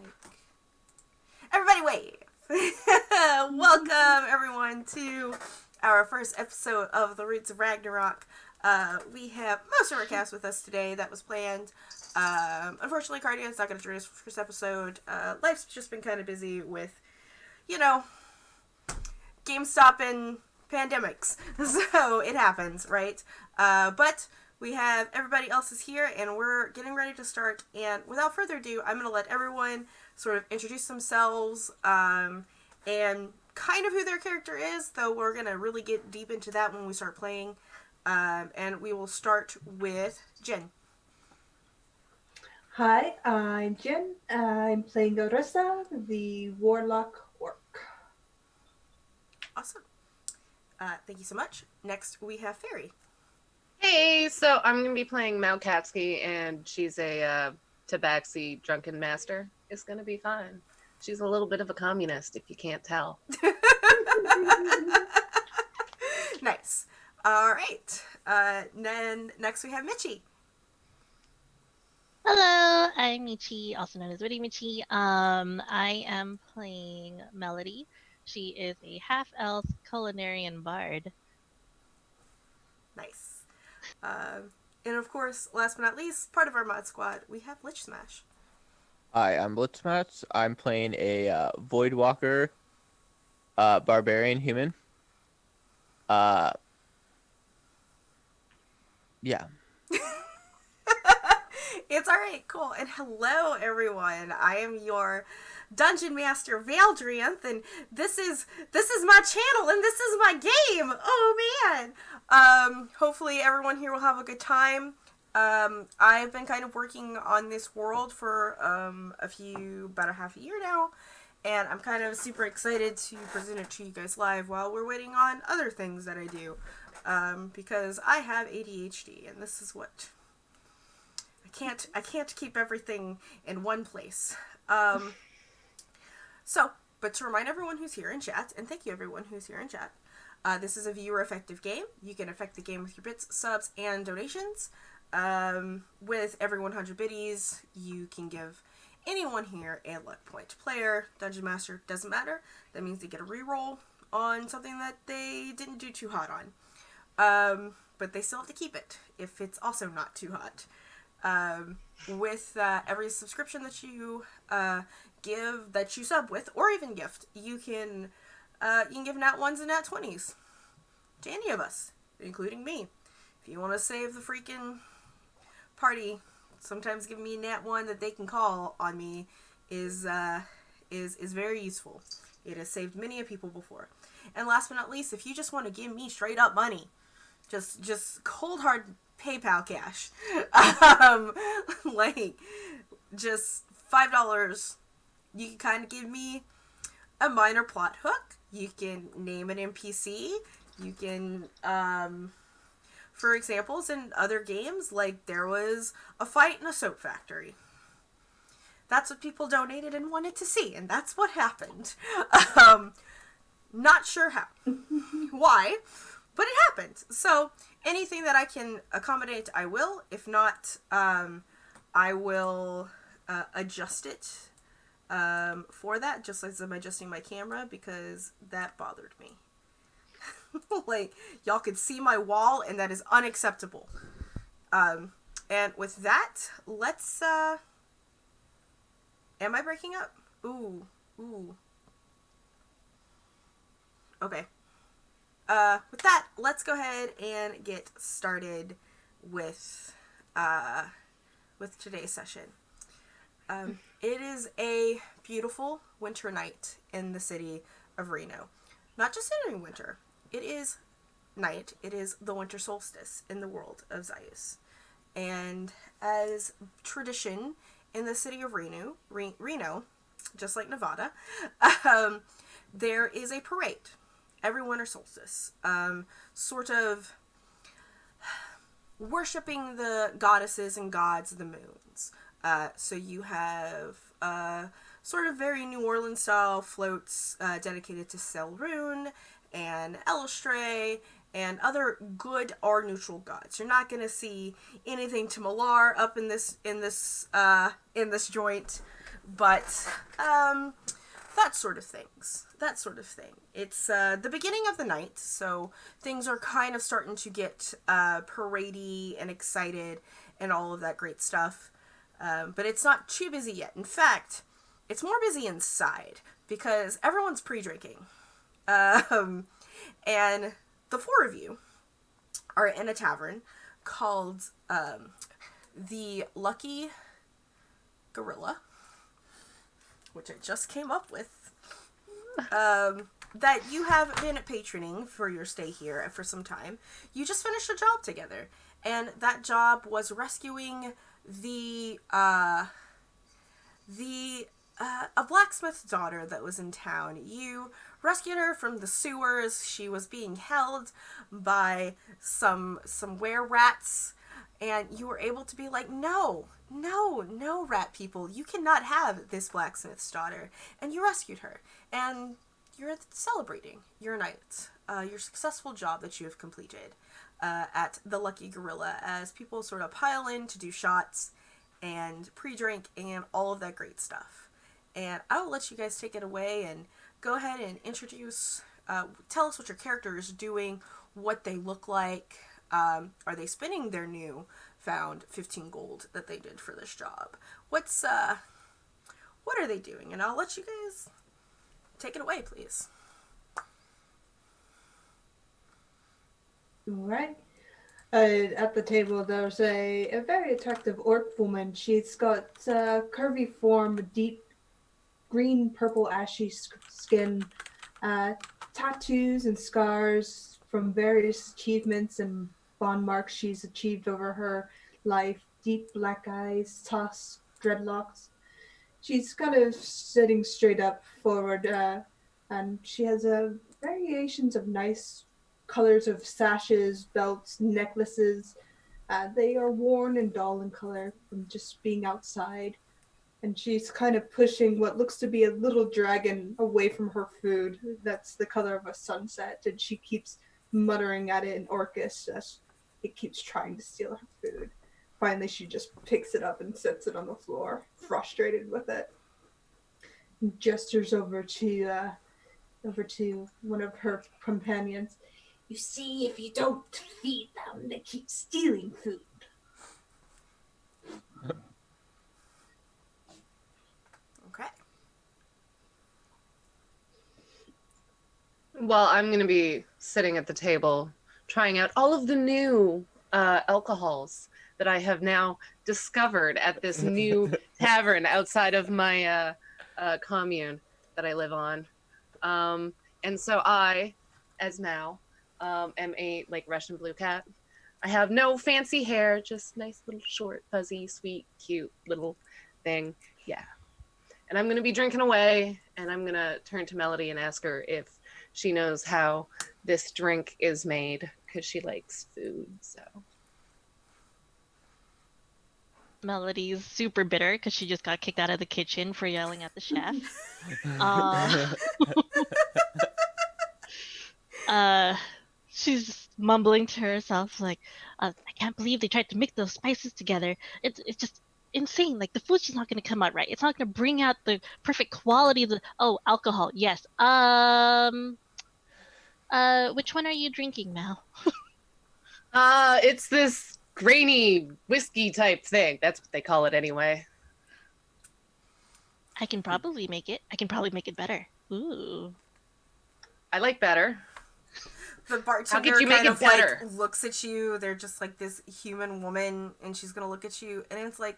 mic. Everybody wave! Welcome, everyone, to our first episode of the Roots of Ragnarok. We have most of our cast with us today. That was planned. Unfortunately, Cardio's not going to join us for the first episode. Life's just been kind of busy with, GameStop and pandemics. So it happens, right? But we have everybody else is here, and we're getting ready to start. And without further ado, I'm going to let everyone sort of introduce themselves and kind of who their character is, though we're going to really get deep into that when we start playing. And we will start with Jen. Hi, I'm Jen. I'm playing Orissa, the Warlock Orc. Awesome. Thank you so much. Next, we have Fairy. Hey, so I'm going to be playing Malkatsky, and she's a tabaxi drunken master. It's going to be fun. She's a little bit of a communist, if you can't tell. Nice. All right. Then next we have Michi. Hello, I'm Michi, also known as Witty Michi. I am playing Melody. She is a half-elf culinarian bard. Nice. And of course, last but not least, part of our mod squad, we have Lich Smash. Hi, I'm Blitzmatch. I'm playing a Voidwalker barbarian human. Yeah. It's alright, cool. And hello, everyone. I am your Dungeon Master, Valdrianth, and this is my channel, and this is my game! Oh, man! Hopefully everyone here will have a good time. I've been kind of working on this world for about a half a year now, and I'm kind of super excited to present it to you guys live while we're waiting on other things that I do, because I have ADHD, and this is what I can't keep everything in one place. But to remind everyone who's here in chat, and thank you everyone who's here in chat, this is a viewer effective game. You can affect the game with your bits, subs, and donations. With every 100 biddies, you can give anyone here a luck point. Player, Dungeon Master, doesn't matter. That means they get a reroll on something that they didn't do too hot on. But they still have to keep it if it's also not too hot. With every subscription that you give, that you sub with, or even gift, you can give nat 1s and nat 20s to any of us, including me. If you want to save the freaking party, sometimes giving me a nat 1 that they can call on me is very useful. It has saved many a people before. And last but not least, if you just want to give me straight up money, just cold hard PayPal cash, like just $5, you can kind of give me a minor plot hook. You can name an NPC. You can, for examples in other games, like there was a fight in a soap factory. That's what people donated and wanted to see, and that's what happened. Not sure how, why, but it happened. So anything that I can accommodate, I will. If not, I will adjust it for that, just as I'm adjusting my camera, because that bothered me. Like, y'all could see my wall, and that is unacceptable. And with that, let's, am I breaking up? Ooh. Okay. With that, let's go ahead and get started with today's session. It is a beautiful winter night in the city of Reno. Not just any winter. It is night. It is the winter solstice in the world of Zius. And as tradition in the city of Reno, just like Nevada, there is a parade every winter solstice, sort of worshipping the goddesses and gods of the moons. So you have sort of very New Orleans style floats dedicated to Selrune and Elstree and other good or neutral gods. You're not going to see anything to Malar up in this joint, but that sort of things. That sort of thing. It's the beginning of the night, so things are kind of starting to get paradey and excited and all of that great stuff. But it's not too busy yet. In fact, it's more busy inside because everyone's pre-drinking. And the four of you are in a tavern called the Lucky Gorilla, which I just came up with, that you have been patroning for your stay here for some time. You just finished a job together, and that job was rescuing a blacksmith's daughter that was in town. You rescued her from the sewers. She was being held by some were-rats, and you were able to be like, no, rat people, you cannot have this blacksmith's daughter. And you rescued her, and you're celebrating your night, your successful job that you have completed at the Lucky Gorilla, as people sort of pile in to do shots and pre-drink and all of that great stuff. And I will let you guys take it away and go ahead and introduce, tell us what your character is doing, what they look like. Are they spending their new found 15 gold that they did for this job? What are they doing? And I'll let you guys take it away, please. All right. At the table, there's a very attractive orc woman. She's got curvy form, deep green, purple, ashy skin, tattoos and scars from various achievements and bond marks she's achieved over her life. Deep black eyes, tossed dreadlocks. She's kind of sitting straight up forward, and she has variations of nice colors of sashes, belts, necklaces. They are worn and dull in color from just being outside. And she's kind of pushing what looks to be a little dragon away from her food. That's the color of a sunset, and she keeps muttering at it in Orcish as it keeps trying to steal her food. Finally, she just picks it up and sets it on the floor, frustrated with it. And gestures over to one of her companions. You see, if you don't feed them, they keep stealing food. Okay. Well, I'm going to be sitting at the table trying out all of the new alcohols that I have now discovered at this new tavern outside of my commune that I live on. And so I, as Mao, am a Russian blue cat. I have no fancy hair, just nice little short, fuzzy, sweet, cute little thing. Yeah. And I'm going to be drinking away, and I'm going to turn to Melody and ask her if she knows how this drink is made, because she likes food, so. Melody's super bitter because she just got kicked out of the kitchen for yelling at the chef. She's mumbling to herself like, I can't believe they tried to mix those spices together. It's just insane. Like, the food's just not going to come out right. It's not going to bring out the perfect quality of the... Oh, alcohol. Yes. Which one are you drinking, Mal? It's this grainy whiskey type thing. That's what they call it anyway. I can probably make it. I can probably make it better. Ooh. I like better. The bartender How could you make kind it of better? looks at you. They're just like this human woman, and she's gonna look at you, and it's like,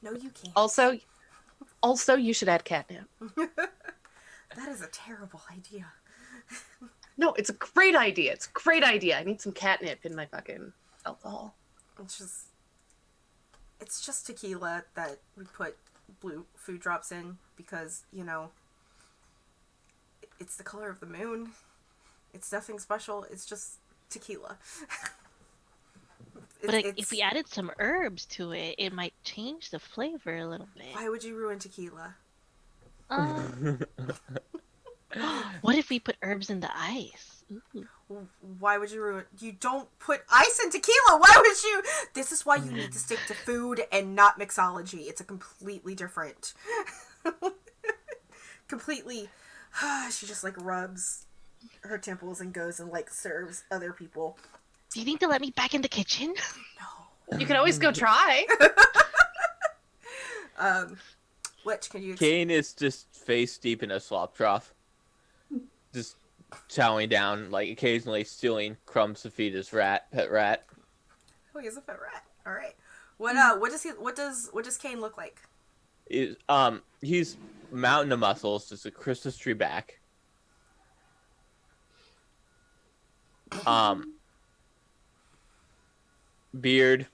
no, you can't. Also, you should add catnip. That is a terrible idea. No, it's a great idea. It's a great idea. I need some catnip in my fucking alcohol. It's just tequila that we put blue food drops in because, it's the color of the moon. It's nothing special. It's just tequila. But if we added some herbs to it, it might change the flavor a little bit. Why would you ruin tequila? What if we put herbs in the ice? Ooh. Why would you ruin? You don't put ice in tequila. Why would you? This is why you need to stick to food and not mixology. It's a completely different. Completely. She just like rubs her temples and goes and like serves other people. Do you think they'll let me back in the kitchen? No. You can always go try. Which can you? Kane is just face deep in a slop trough, just chowing down, like occasionally stealing crumbs to feed his pet rat. Oh, he's a pet rat. All right. What does Kane look like? He's mountain of muscles, just a Christmas tree back. Beard,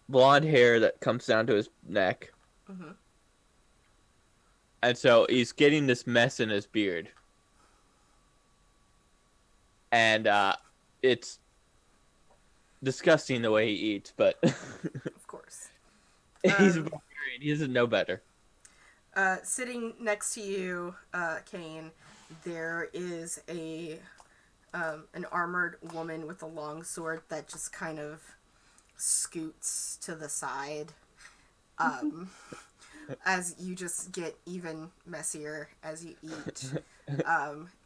blonde hair that comes down to his neck. Mm-hmm. And so he's getting this mess in his beard. And it's disgusting the way he eats, but Of course. he's a barbarian. He doesn't know better. Sitting next to you, Kane, there is an armored woman with a long sword that just kind of scoots to the side. As you just get even messier as you eat.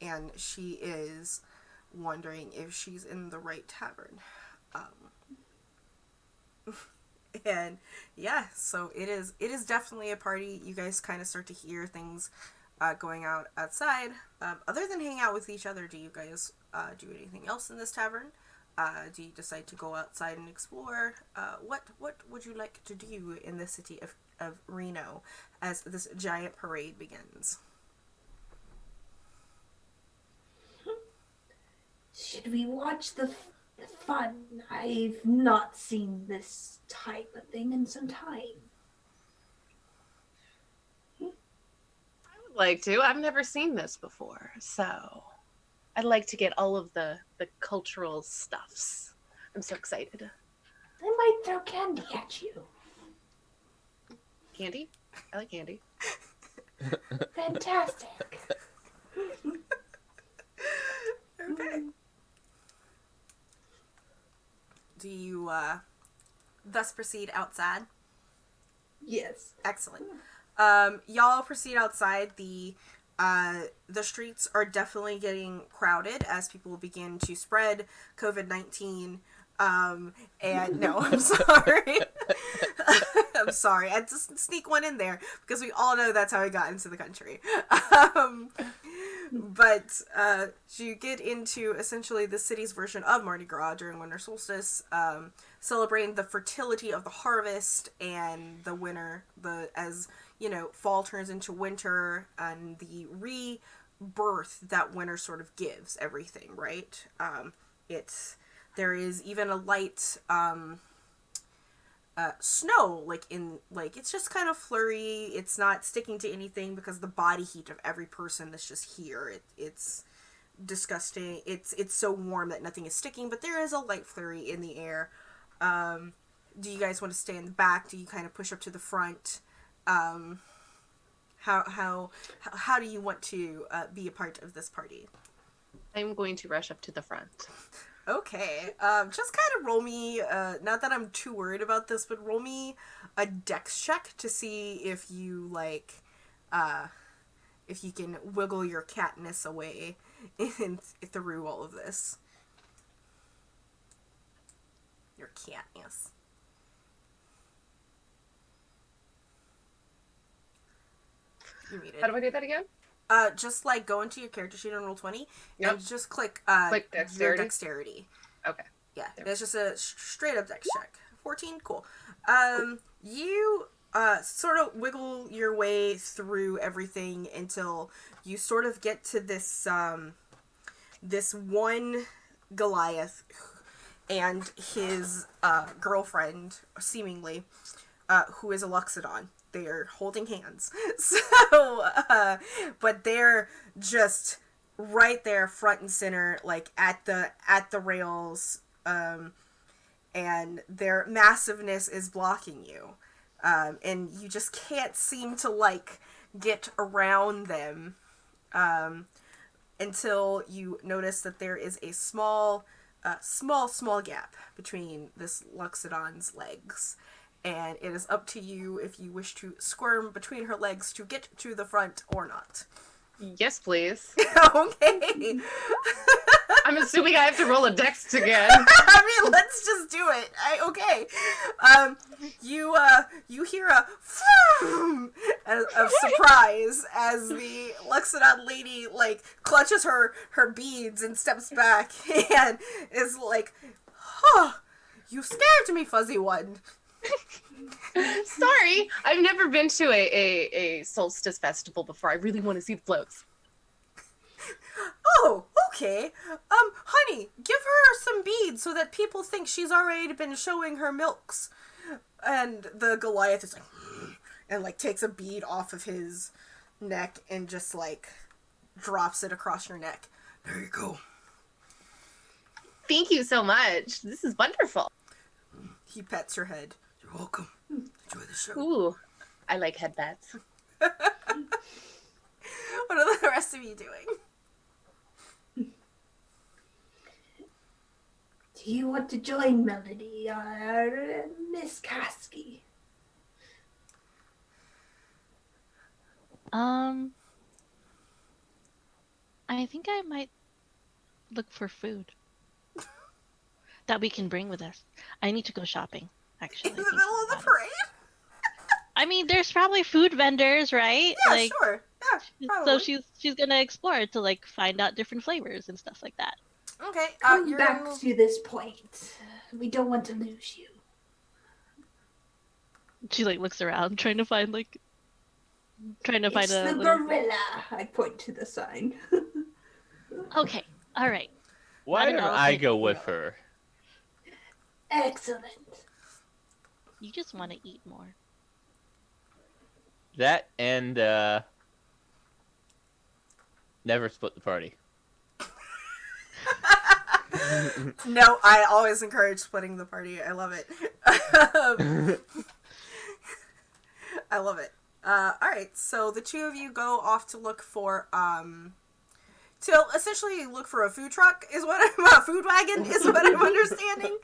And she is wondering if she's in the right tavern. And yeah, so it is definitely a party. You guys kind of start to hear things going out outside. Other than hang out with each other, do you guys do anything else in this tavern? Do you decide to go outside and explore? What would you like to do in the city of Reno as this giant parade begins? Should we watch the fun? I've not seen this type of thing in some time. I would like to. I've never seen this before, so I'd like to get all of the cultural stuffs. I'm so excited. I might throw candy at you. Candy? I like candy. Fantastic. Okay. Do you thus proceed outside? Yes. Excellent. Y'all proceed outside. The streets are definitely getting crowded as people begin to spread COVID-19. And no, I'm sorry. I'm sorry. I just sneak one in there because we all know that's how I got into the country. But you get into essentially the city's version of Mardi Gras during winter solstice, celebrating the fertility of the harvest and the winter, as you know, fall turns into winter and the rebirth that winter sort of gives everything, right? There is even a light snow, it's just kind of flurry. It's not sticking to anything because the body heat of every person that's just here, it's disgusting. It's so warm that nothing is sticking, but there is a light flurry in the air. Do you guys want to stay in the back? Do you kind of push up to the front? How do you want to be a part of this party? I'm going to rush up to the front. Okay, just kind of roll me, not that I'm too worried about this, but roll me a dex check to see if you, if you can wiggle your catness away through all of this. Your catness. You read it. How do I do that again? Just go into your character sheet on Roll20 Yep. and just click dexterity? your dexterity. Okay. Yeah, There. that's just a straight up dex check. 14, cool. You sort of wiggle your way through everything until you sort of get to this this one Goliath and his girlfriend, seemingly, who is a Luxodon. They're holding hands. So, but they're just right there front and center, at the rails, and their massiveness is blocking you. And you just can't seem to, get around them. until you notice that there is a small gap between this Luxodon's legs. And it is up to you if you wish to squirm between her legs to get to the front or not. Yes, please. Okay. I'm assuming I have to roll a dex again. I mean, let's just do it. Okay. You hear a of surprise as the Luxodon lady like clutches her beads and steps back and is like, "Huh, you scared me, fuzzy one." Sorry, I've never been to a solstice festival before. I really want to see the floats. Oh, okay. Honey, give her some beads so that people think she's already been showing her milks. And the Goliath is like, and like takes a bead off of his neck and just like drops it across your neck. There you go. Thank you so much. This is wonderful. He pets your head. You're welcome. Enjoy the show. Ooh, I like head pats. What are the rest of you doing? Do you want to join Melody, Miss Kasky? I think I might look for food that we can bring with us. I need to go shopping, actually. In the middle of the parade? I mean, there's probably food vendors, right? Yeah, sure. Yeah, probably. So she's gonna explore to like find out different flavors and stuff like that. Okay, Come back to this point. We don't want to lose you. She like looks around, trying to find a It's the gorilla. I point to the sign. Okay, all right. Why I don't don't know, I like- go with her? Excellent. You just want to eat more. That and never split the party. No, I always encourage splitting the party. I love it. I love it. Alright, so the two of you go off to look for, to essentially look for a food truck is what a food wagon is what I'm understanding.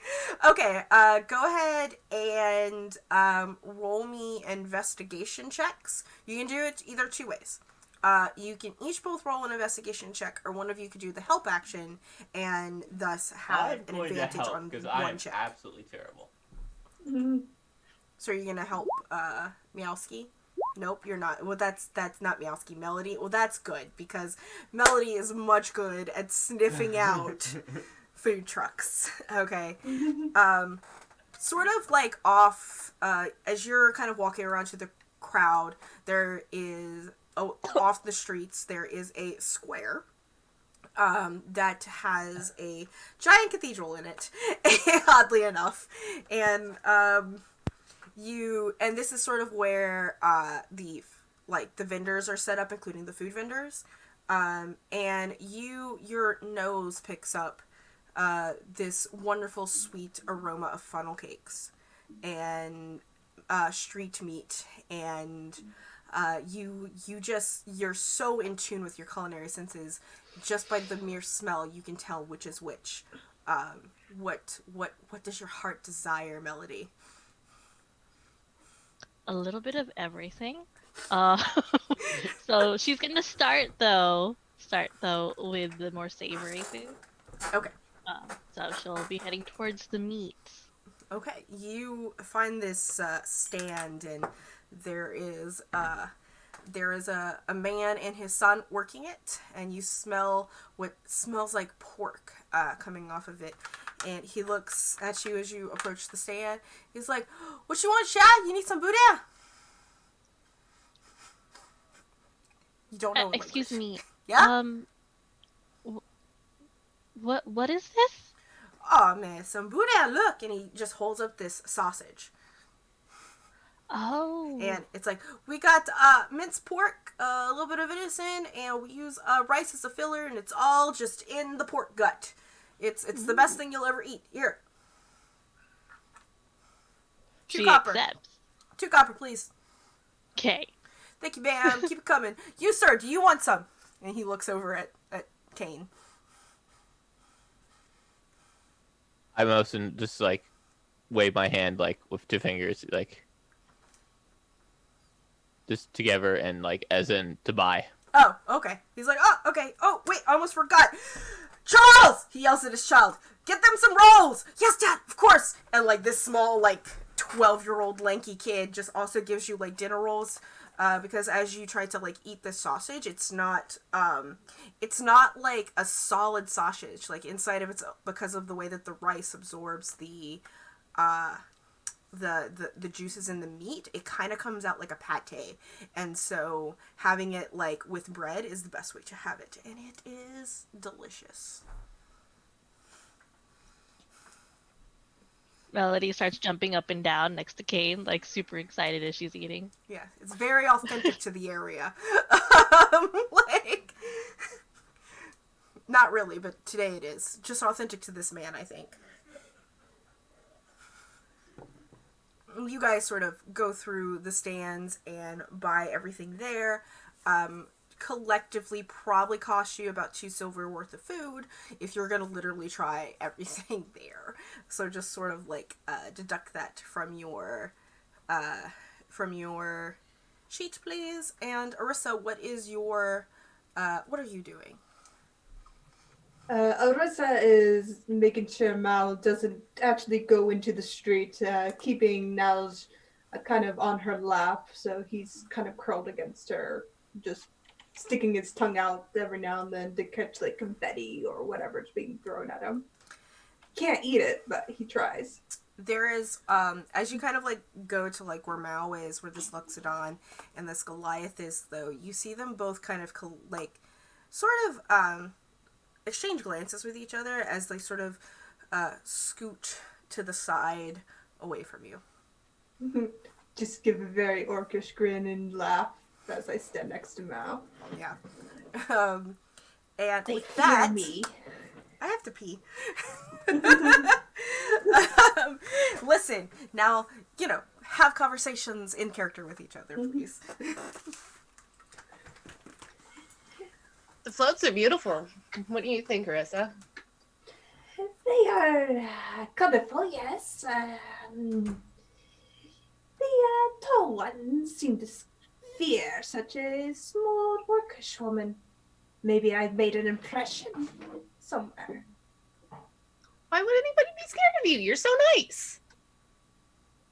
Okay, go ahead and, roll me investigation checks. You can do it either two ways. You can each both roll an investigation check, or one of you could do the help action, and thus have I'm an going to advantage help on because I one am check. absolutely terrible. So are you gonna help Meowski? Nope, you're not. Well, that's not Meowski. Melody. Well, that's good because Melody is much good at sniffing out food trucks. Okay. Sort of like off as you're kind of walking around to the crowd, there is off the streets there is a square that has a giant cathedral in it, oddly enough, and this is sort of where the vendors are set up, including the food vendors, and your nose picks up this wonderful sweet aroma of funnel cakes and street meat, and you're so in tune with your culinary senses, just by the mere smell you can tell which is which. What does your heart desire, Melody? A little bit of everything. So she's gonna start though with the more savory food. Okay. So she'll be heading towards the meats. Okay, you find this stand, and there is a man and his son working it, and you smell what smells like pork coming off of it. And he looks at you as you approach the stand. He's like, "What you want, Chad? You need some boudin?" You don't know. Excuse me. Yeah. What is this? Oh man, some boudin. Look, and he just holds up this sausage. Oh. And it's like, we got minced pork, a little bit of venison, and we use rice as a filler, and it's all just in the pork gut. It's the best thing you'll ever eat. Here. She copper. accepts. 2 copper, please. Okay. Thank you, ma'am. Keep it coming. You, sir, do you want some? And he looks over at Kane. I motion just like wave my hand like with two fingers like just together and like as in to buy. Oh, okay. He's like, oh, okay. Oh, wait, I almost forgot. Charles! He yells at his child. Get them some rolls! Yes, Dad, of course! And, like, this small, like, 12-year-old lanky kid just also gives you, like, dinner rolls. Because as you try to, like, eat this sausage, it's not, like, a solid sausage. Like, inside of it's, because of the way that the rice absorbs the juices in the meat, it kind of comes out like a pate, and so having it like with bread is the best way to have it, and it is delicious. Melody starts jumping up and down next to Kane, like super excited as she's eating. Yeah, it's very authentic to the area. Like, not really, but today it is just authentic to this man, I think. You guys sort of go through the stands and buy everything there. Collectively probably cost you about 2 silver worth of food if you're gonna literally try everything there. So just sort of like deduct that from your sheet, please. And Arissa, what is your what are you doing? Arissa is making sure Mal doesn't actually go into the street, keeping Nels kind of on her lap, so he's kind of curled against her, just sticking his tongue out every now and then to catch like confetti or whatever's being thrown at him. Can't eat it, but he tries. There is, as you kind of like go to like where Mao is, where this Luxodon and this Goliath is, though, you see them both kind of exchange glances with each other as they sort of scoot to the side away from you. Just give a very orcish grin and laugh as I stand next to Mao. Yeah. And They with fear that, me. I have to pee. Listen, now, have conversations in character with each other, please. The floats are beautiful. What do you think, Arissa? They are colorful, yes. The tall ones seem to fear such a small workish woman. Maybe I've made an impression somewhere. Why would anybody be scared of you? You're so nice.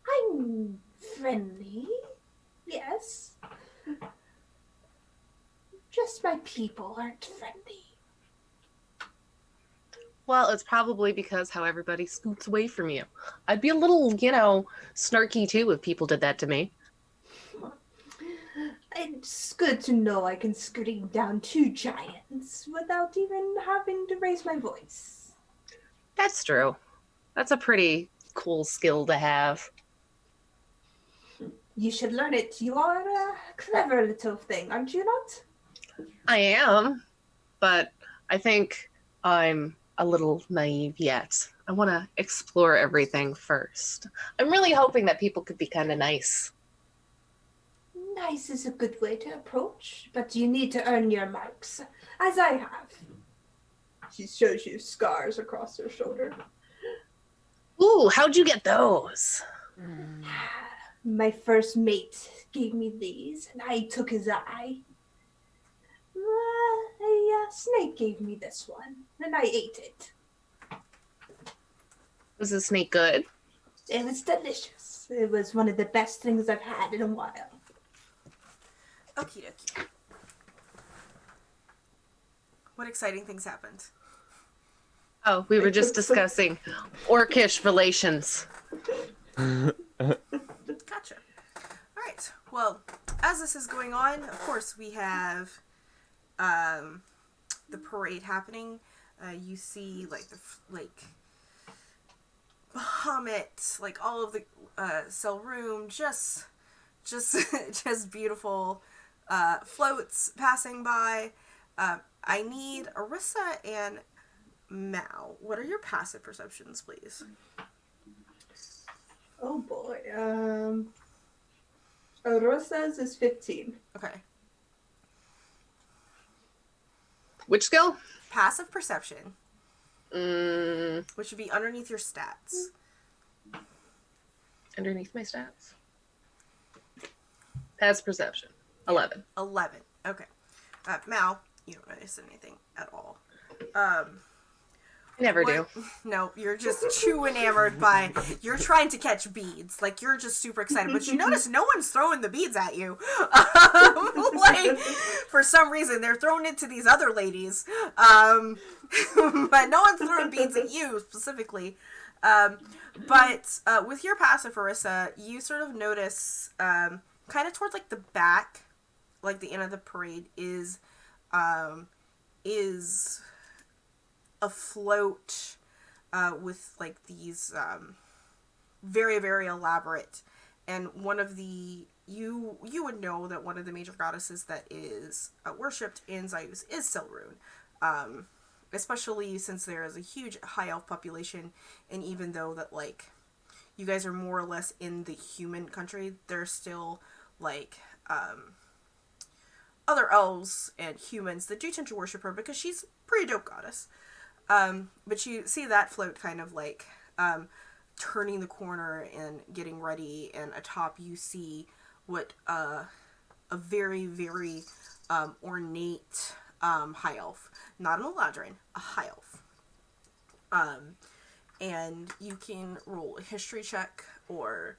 I'm friendly, yes. Just my people aren't friendly. Well, it's probably because how everybody scoots away from you. I'd be a little, snarky too if people did that to me. It's good to know I can scream down 2 giants without even having to raise my voice. That's true. That's a pretty cool skill to have. You should learn it. You are a clever little thing, aren't you not? I am, but I think I'm a little naive yet. I want to explore everything first. I'm really hoping that people could be kind of nice. Nice is a good way to approach, but you need to earn your marks, as I have. She shows you scars across her shoulder. Ooh, how'd you get those? My first mate gave me these, and I took his eye. A snake gave me this one, and I ate it. Was the snake good? It was delicious. It was one of the best things I've had in a while. Okie dokie. What exciting things happened? Oh, we were just discussing orcish relations. Gotcha. Alright, well, as this is going on, of course, we have the parade happening. You see, Bahamut, all of the cell room, just beautiful floats passing by. I need Arissa and Mao. What are your passive perceptions, please? Oh boy. Arosa's is 15. Okay. Which skill? passive perception, Mm, which would be underneath your stats. underneath my stats. Passive perception. 11. 11. Okay. Mal, you don't notice anything at all. Never What- do. No, you're just too enamored by. You're trying to catch beads. Like, you're just super excited. But you notice no one's throwing the beads at you. Like, for some reason, they're thrown into these other ladies. But no one's throwing beads at you specifically. But with your passive, Arissa, you sort of notice, kind of towards, like, the back, like, the end of the parade is a float with like these very, very elaborate, and one of the you would know that one of the major goddesses that is worshipped in Zius is Silrune, especially since there is a huge high elf population, and even though that like you guys are more or less in the human country, there's still like other elves and humans that do tend to worship her because she's a pretty dope goddess. But you see that float kind of like turning the corner and getting ready, and atop you see what a very, very ornate high elf, not an Eladrin, a high elf. And you can roll a history check or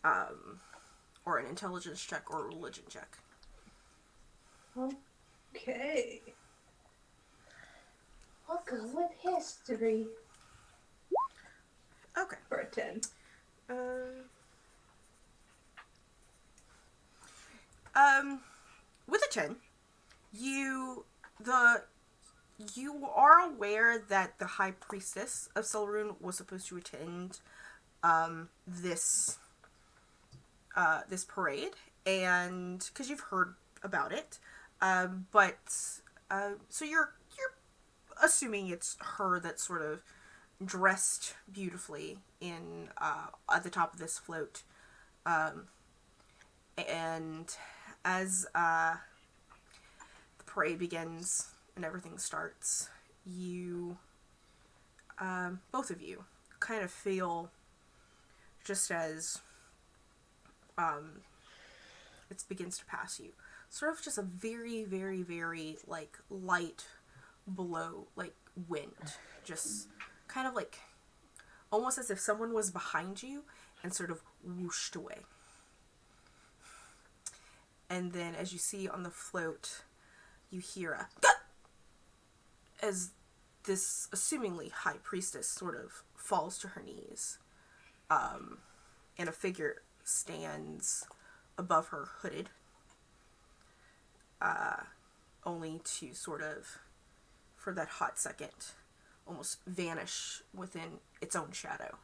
an intelligence check or a religion check. Okay. I'll go with history Okay. for a 10. With a 10, you are aware that the High Priestess of Silrune was supposed to attend this parade, and because you've heard about it, so you're assuming it's her that's sort of dressed beautifully in at the top of this float, and as the parade begins and everything starts, you both of you kind of feel just as it begins to pass you, sort of just a very, very, very like light blow, like wind, just kind of like almost as if someone was behind you and sort of whooshed away. And then as you see on the float, you hear a as this assumingly high priestess sort of falls to her knees, and a figure stands above her hooded, only to sort of, for that hot second, almost vanish within its own shadow.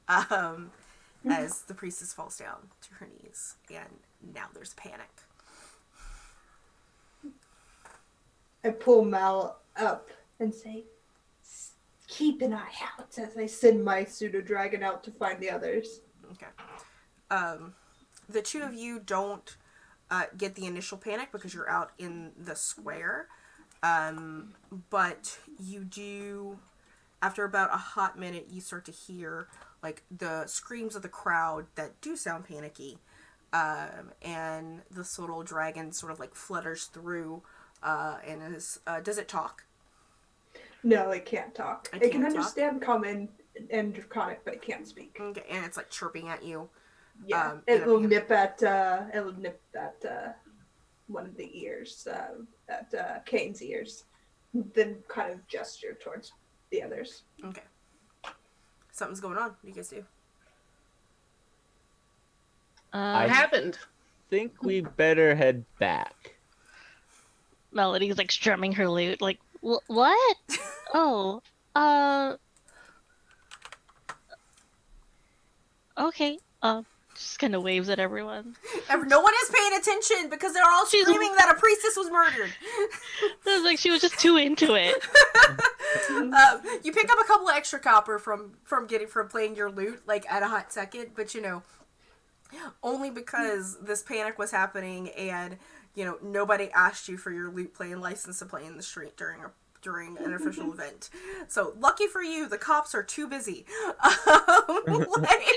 As the priestess falls down to her knees, and now there's panic. I pull Mal up and say, keep an eye out as I send my pseudo-dragon out to find the others. Okay. The two of you don't get the initial panic because you're out in the square. But you do, after about a hot minute, you start to hear like the screams of the crowd that do sound panicky. And this little dragon sort of like flutters through, and is, does it talk? No, it can't talk. It It can can't talk? understand common and draconic, but it can't speak. Okay, and it's like chirping at you. Yeah, in it a will panic. nip at one of the ears, at Kane's ears, then kind of gesture towards the others. Okay. Something's going on. What do you guys do? What happened? Think we better head back. Melody's like strumming her lute, like, what? Oh, okay. Just kind of waves at everyone. No one is paying attention because they're all screaming that a priestess was murdered. It was like she was just too into it. You pick up a couple of extra copper from playing your lute, like at a hot second, but only because this panic was happening and nobody asked you for your loot playing license to play in the street during an official event. So lucky for you, the cops are too busy. Like,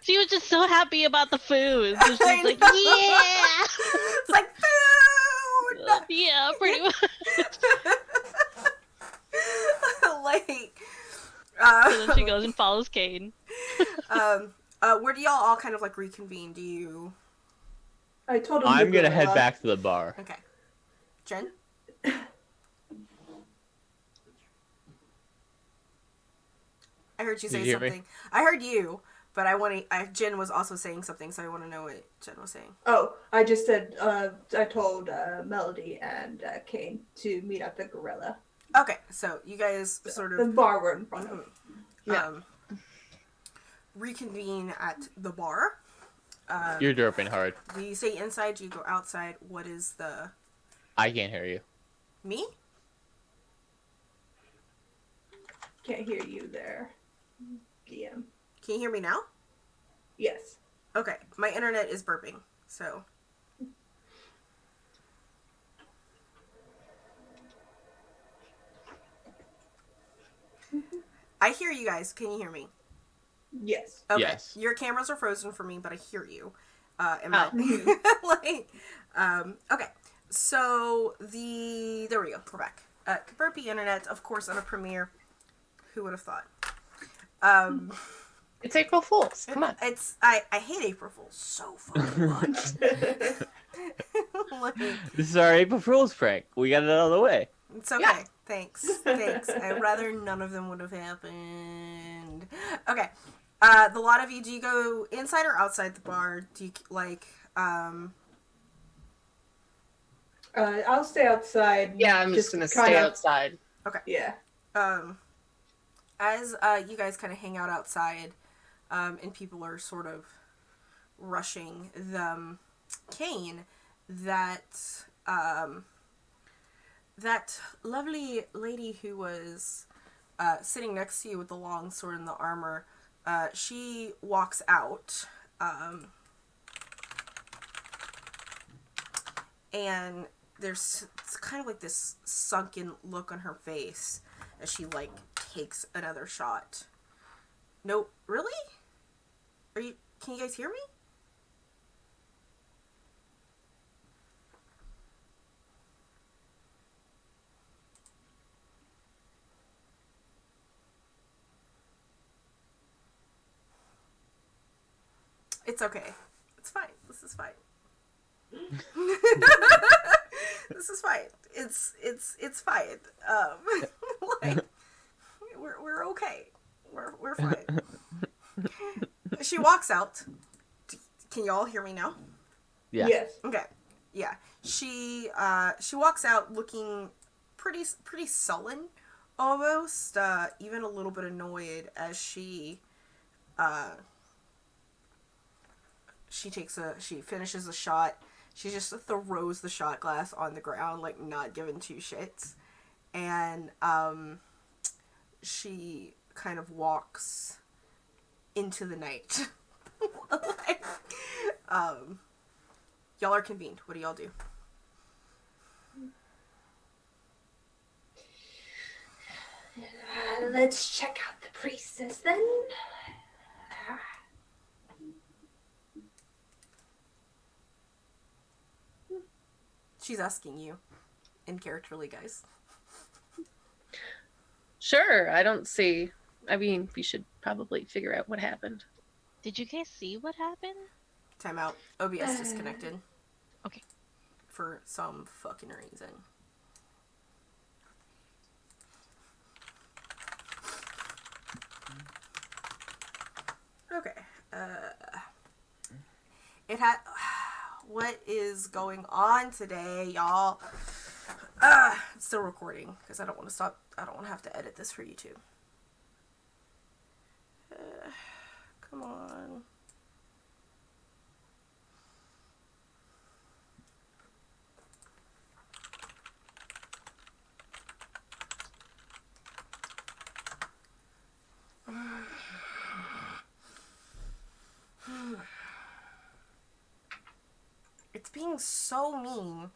She was just so happy about the food. So she's I like, know. yeah! It's like food. Yeah, pretty much. Like, So then she goes and follows Kane. where do y'all all kind of like reconvene? Do you? I told him I'm to gonna go head out. back to the bar. Okay, Jen. I heard you Did say you hear me? something. I heard you, but Jen was also saying something, so I want to know what Jen was saying. Oh, I just said, I told Melody and Kane to meet at the Gorilla. Okay, so you guys sort The of bar we're in front of. Yeah. reconvene at the bar. You're derping hard. Do you stay inside? Do you go outside? What is the... I can't hear you. Me? Can't hear you there, DM. Can you hear me now? Yes. Okay, my internet is burping, so... I hear you guys. Can you hear me? Yes. Okay. Yes. Your cameras are frozen for me, but I hear you. Okay. So there we go. We're back. Burpy internet, of course, on a premiere. Who would have thought? It's April Fool's. Come on. I hate April Fools so fucking much. Like, This is our April Fool's prank. We got it out of the way. it's okay. Yeah. Thanks. I'd rather none of them would have happened. Okay. The lot of you, do you go inside or outside the bar? Do you like I'll stay outside. Yeah, I'm just gonna stay kinda- outside. Yeah. as you guys kind of hang out outside, and people are sort of rushing them, Kane, that lovely lady who was sitting next to you with the long sword and the armor, she walks out, and there's kind of like this sunken look on her face as she like takes another shot. No, really? Can you guys hear me? It's okay. It's fine. This is fine. This is fine. It's fine. Like, we're okay. We're fine. She walks out. Can y'all hear me now? Yeah. Yes. Okay. Yeah. She walks out looking pretty sullen, almost even a little bit annoyed as she finishes a shot. She just throws the shot glass on the ground, like not giving two shits. And she kind of walks into the night. Like, y'all are convened. What do y'all do? Let's check out the priestess then. She's asking you in characterly, guys. Sure, I don't see. I mean, we should probably figure out what happened. Did you guys see what happened? Time out. OBS disconnected. Okay. For some fucking reason. Okay. It had. What is going on today, y'all? It's still recording because I don't want to stop. I don't want to have to edit this for YouTube. Come on. It's being so mean.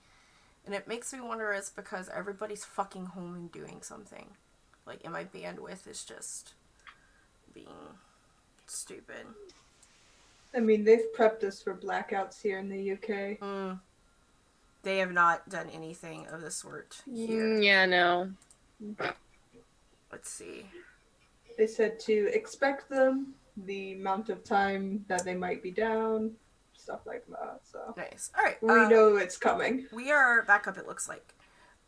And it makes me wonder it's because everybody's fucking home and doing something. Like, and my bandwidth is just being stupid. I mean, they've prepped us for blackouts here in the UK. They have not done anything of the sort here. Yeah, no. Let's see. They said to expect them, the amount of time that they might be down, stuff like that. So Nice. All right. we know it's coming. We are back up, it looks like.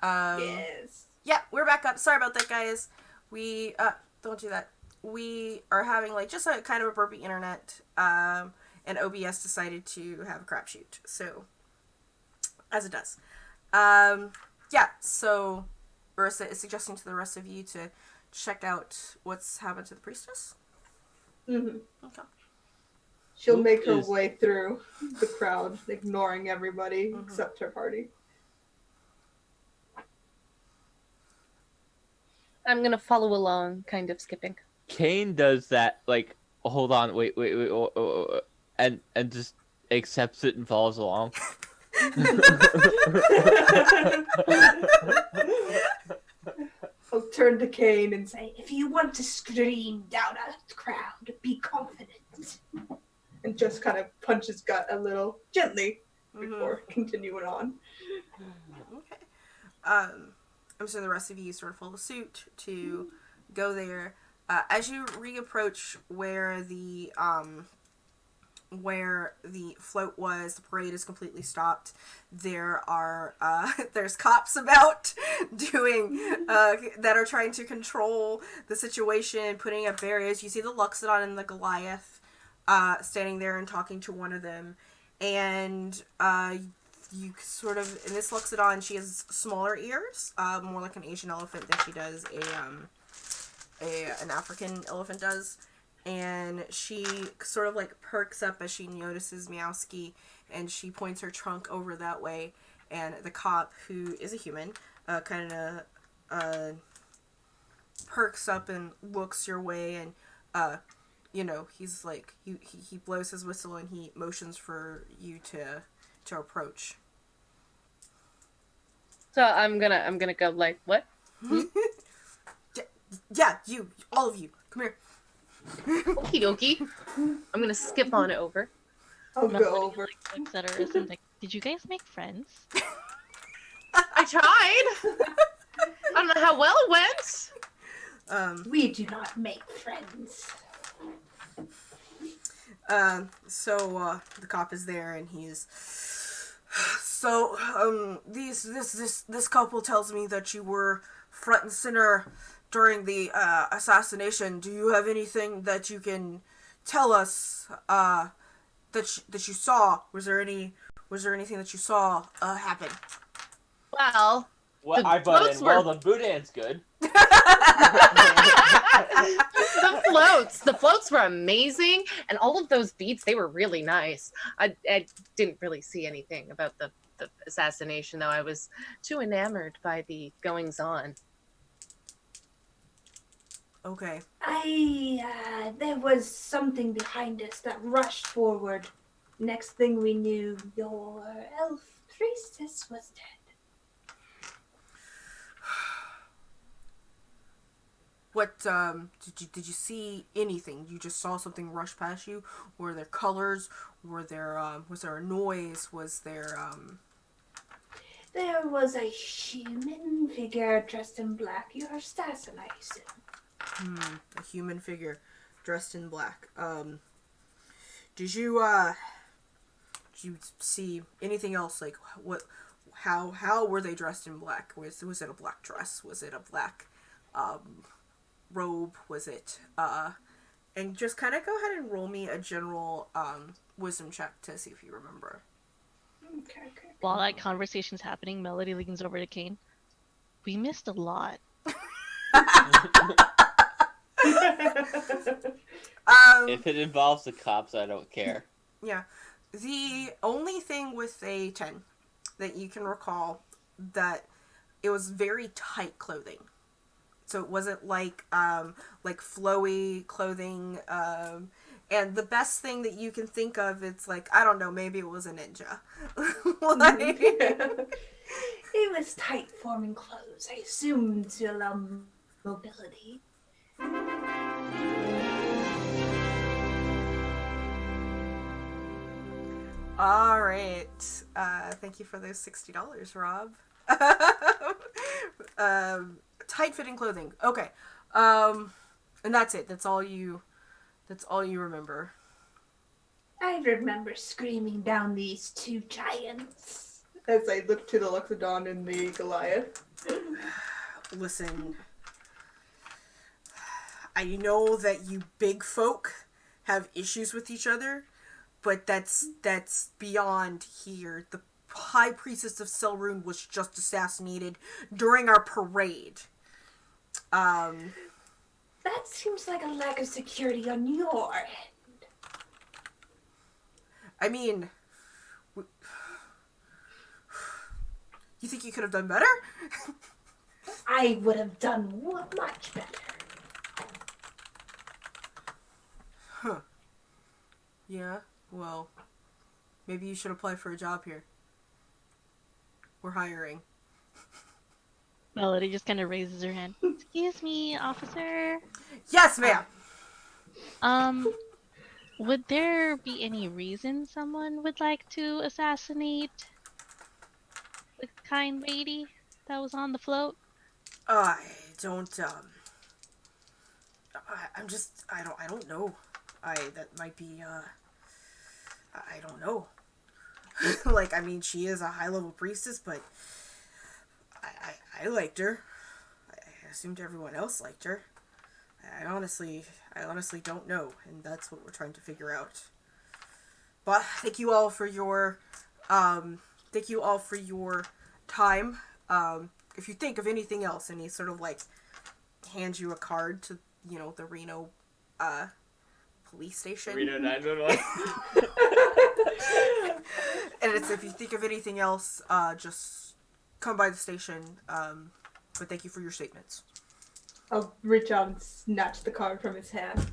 Yes. Yeah, we're back up. Sorry about that, guys. We, don't do that. We are having, like, just a kind of a burpy internet, and OBS decided to have a crapshoot. So, as it does. Yeah, so Marissa is suggesting to the rest of you to check out what's happened to the priestess. Mm-hmm. Okay. She'll Who make her is- way through the crowd, ignoring everybody except her party. I'm gonna follow along, kind of skipping. Kane does that, like, hold on, wait, and just accepts it and follows along. I'll turn to Kane and say, if you want to scream down a crowd, be confident. And just kind of punch his gut a little gently before continuing on. Okay. I'm sure the rest of you sort of follow suit to go there. As you reapproach where the float was, the parade is completely stopped. There are there's cops about doing that are trying to control the situation, putting up barriers. You see the Luxodon and the Goliath standing there and talking to one of them, and you sort of, in this Luxodon, she has smaller ears, more like an Asian elephant than she does an African elephant does. And she sort of like perks up as she notices Meowski, and she points her trunk over that way. And the cop, who is a human, kind of perks up and looks your way, and he's like he blows his whistle and he motions for you to approach. So I'm gonna go like, what? Yeah, you, all of you, come here. Okie dokie. I'm gonna skip on over. I'll Melody, go over. like, looks at her and is like, did you guys make friends? I tried. I don't know how well it went. We do not make friends. So the cop is there, and he's so this couple tells me that you were front and center during the assassination. Do you have anything that you can tell us that you saw? Was there anything that you saw happen? Well, Well, The I butt floats in. were- Well, the Boudin's good. the floats were amazing, and all of those beats, they were really nice. I didn't really see anything about the assassination, though. I was too enamored by the goings on. Okay. There was something behind us that rushed forward. Next thing we knew, your elf priestess was dead. What did you see anything? You just saw something rush past you? Were there colors? Was there a noise? Was there There was a human figure dressed in black. You're assassinating. a human figure dressed in black? Did you see anything else? Like what? How were they dressed in black? Was it a black dress? Was it a black robe? Was it and just kind of go ahead and roll me a general wisdom check to see if you remember. Okay. While that conversation's happening, Melody leans over to Kane. We missed a lot. If it involves the cops, I don't care. Yeah. The only thing with a 10 that you can recall, that it was very tight clothing. So it wasn't like flowy clothing. And the best thing that you can think of, it's like, I don't know, maybe it was a ninja. Like, It was tight forming clothes. I assumed to allow mobility. all right. Thank you for those $60, Rob. Tight fitting clothing. Okay. And that's it. That's all you remember. I remember screaming down these two giants. As I look to the Loxodon and the Goliath. Listen, I know that you big folk have issues with each other, but that's beyond here. The High Priestess of Selrune was just assassinated during our parade. That seems like a lack of security on your end. I mean, you think you could have done better? I would have done much better. Huh. Yeah, well, maybe you should apply for a job here. We're hiring. Melody just kind of raises her hand. Excuse me, officer. Yes, ma'am! Would there be any reason someone would like to assassinate the kind lady that was on the float? I don't, I don't know. That might be, I don't know. Like, I mean, she is a high-level priestess, but I liked her. I assumed everyone else liked her. I honestly don't know, and that's what we're trying to figure out. But thank you all for your time. If you think of anything else, and he sort of like hands you a card to, the Reno police station. Reno 911. And it's, if you think of anything else, just come by the station. But thank you for your statements. I'll reach out and snatch the card from his hand.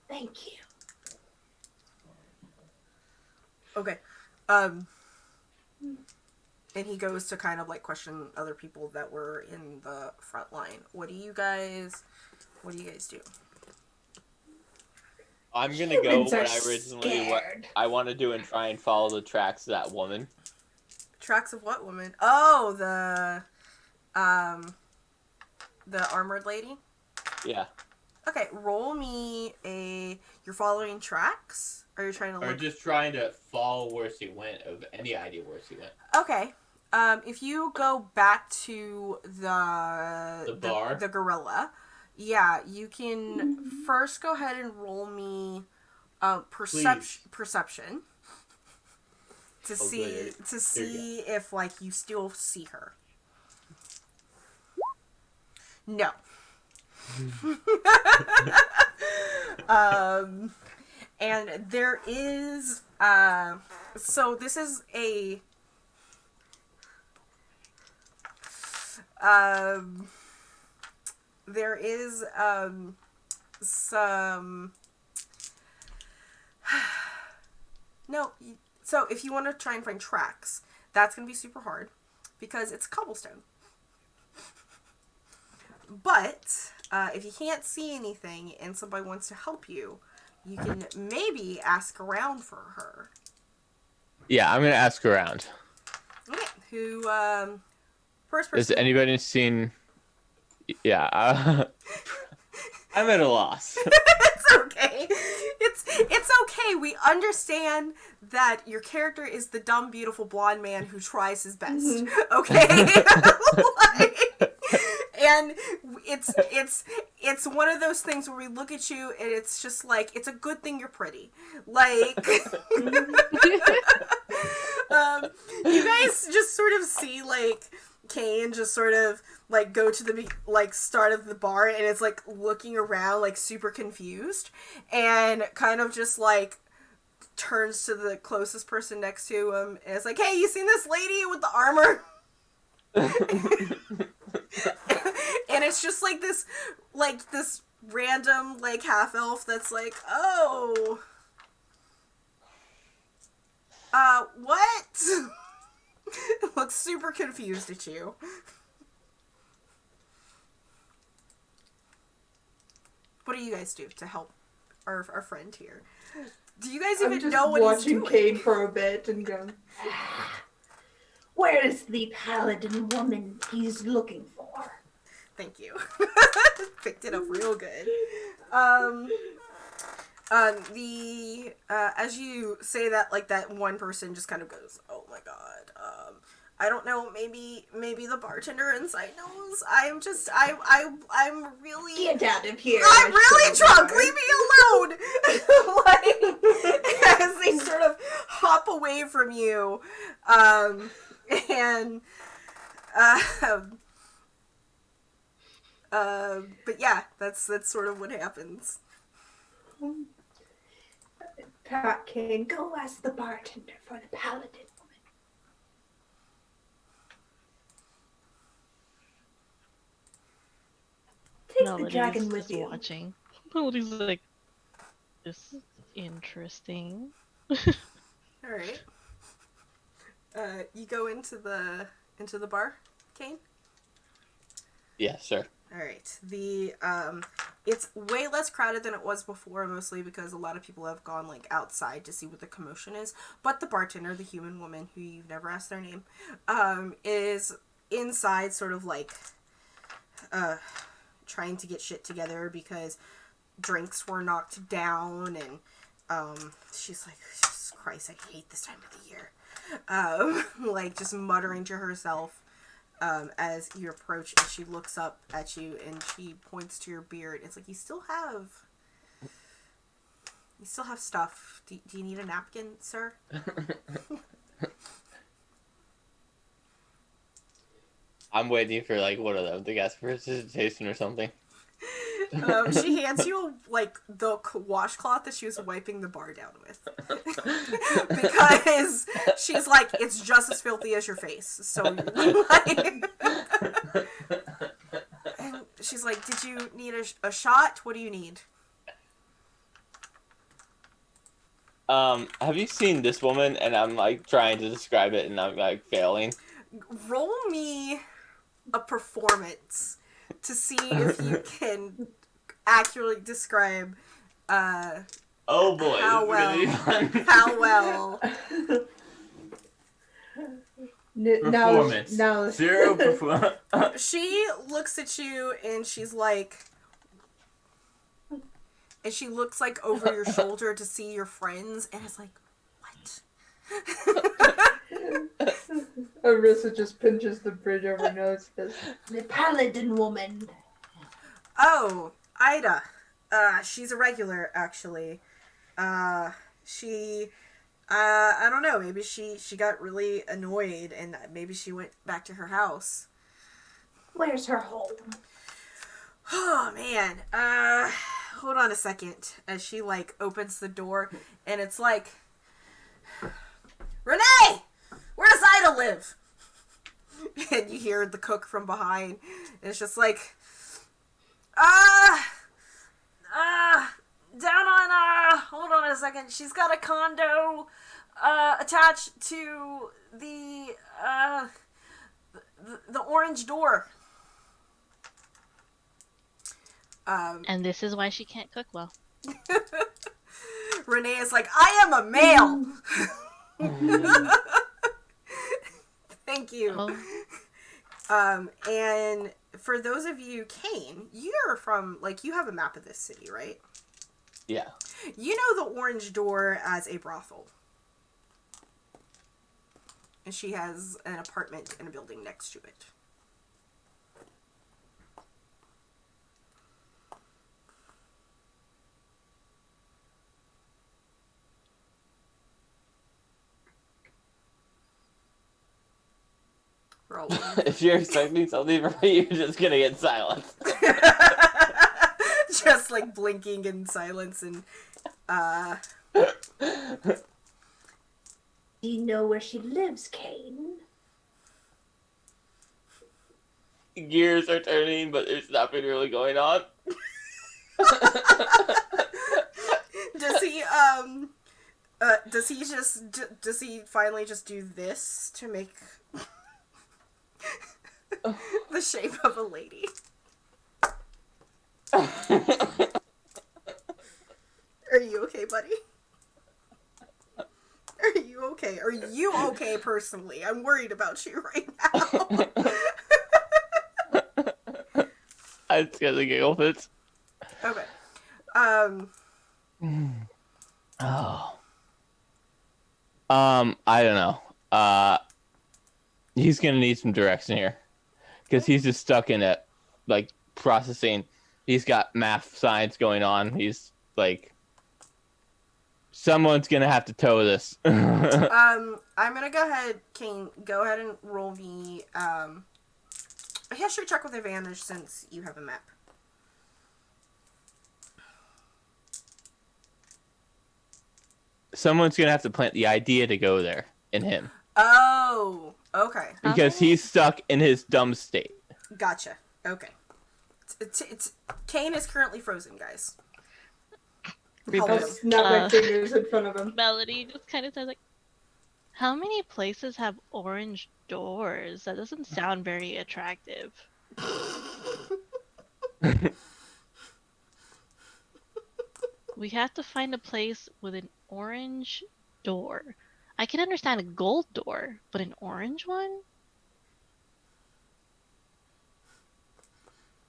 Thank you. Okay. And he goes to kind of like question other people that were in the front line. What do you guys do? I'm gonna go Humans what are I originally scared. I want to do and try and follow the tracks of that woman. Tracks of what woman? Oh, the armored lady? Yeah. Okay, roll me you're following tracks? Or you're trying to Or look? just trying to follow where she went, of any idea where she went. Okay. If you go back to the bar? the gorilla, yeah, you can first go ahead and roll me perception to see if like you still see her. No. And there is so this is a there is some no, so if you want to try and find tracks, that's going to be super hard because it's cobblestone. But if you can't see anything and somebody wants to help you, you can maybe ask around for her. Yeah, I'm gonna ask around. Okay, who first person? Has anybody seen? Yeah, I'm at a loss. It's okay. It's okay. We understand that your character is the dumb, beautiful blonde man who tries his best. Okay, and it's one of those things where we look at you and it's just like, it's a good thing you're pretty. Like, you guys just sort of see like Kane just sort of like go to the like start of the bar and it's like looking around like super confused and kind of just like turns to the closest person next to him and it's like, hey, you seen this lady with the armor? And it's just like this random, like, half-elf that's like, oh, what? Looks super confused at you. What do you guys do to help our friend here? Do you guys even know what he's doing? I'm just watching Kane for a bit and go, where is the paladin woman he's looking for? Thank you. Picked it up real good. As you say that, like, that one person just kind of goes, oh my god, I don't know, maybe the bartender inside knows. I'm really... Get out of here. I'm really drunk, leave me alone! Like, as they sort of hop away from you, but yeah, that's sort of what happens. Pat Kane, go ask the bartender for the paladin woman. Take the dragon with you. Watching. Melody's like, this is interesting. Alright. You go into the bar, Kane? Yeah, sure. Alright. It's way less crowded than it was before, mostly because a lot of people have gone, like, outside to see what the commotion is. But the bartender, the human woman, who you've never asked their name, is inside sort of, like, trying to get shit together because drinks were knocked down, and, she's like, Jesus Christ, I hate this time of the year. Like, just muttering to herself. As you approach, and she looks up at you and she points to your beard. It's like, you still have stuff. Do you need a napkin, sir? I'm waiting for, like, one of them to ask for hesitation or something. She hands you, like, the washcloth that she was wiping the bar down with. Because she's like, it's just as filthy as your face. So, like... And she's like, did you need a shot? What do you need? Have you seen this woman? And I'm, like, trying to describe it, and I'm, like, failing. Roll me a performance to see if you can accurately describe oh boy, how this is gonna be fun. how well Performance. Now, Zero performance. she looks at you and she's like, and she looks like over your shoulder to see your friends and is like, what? Arissa just pinches the bridge over her nose. Says, the paladin woman. Oh, Ida. She's a regular, actually. I don't know, maybe she got really annoyed and maybe she went back to her house. Where's her home? Oh, man. Hold on a second. As she, like, opens the door and it's like, Renee! Where does Ida live? And you hear the cook from behind. And it's just like, down on, hold on a second. She's got a condo, attached to the orange door. And this is why she can't cook well. Renee is like, I am a male! Thank you. Oh. And for those of you, Kane, you're from, like, you have a map of this city, right? Yeah. You know the orange door as a brothel. And she has an apartment in a building next to it. If you're expecting something from me, you're just gonna get silence. Just like blinking in silence and Do you know where she lives, Kane? Gears are turning, but there's nothing really going on. Does he finally just do this to make the shape of a lady? Are you okay, buddy? Are you okay? Are you okay personally? I'm worried about you right now. I just gotta giggle it. Okay. Oh. I don't know. He's gonna need some direction here, because he's just stuck in it, like processing. He's got math science going on. He's like, someone's gonna have to tow this. I'm gonna go ahead, Kane. Go ahead and roll me a history check with advantage since you have a map. Someone's gonna have to plant the idea to go there in him. Oh, okay. Because he's stuck in his dumb state. Gotcha. Okay. It's Kane is currently frozen, guys. Help I'll him. snap my fingers in front of him. Melody just kind of says like, "How many places have orange doors? That doesn't sound very attractive." We have to find a place with an orange door. I can understand a gold door, but an orange one?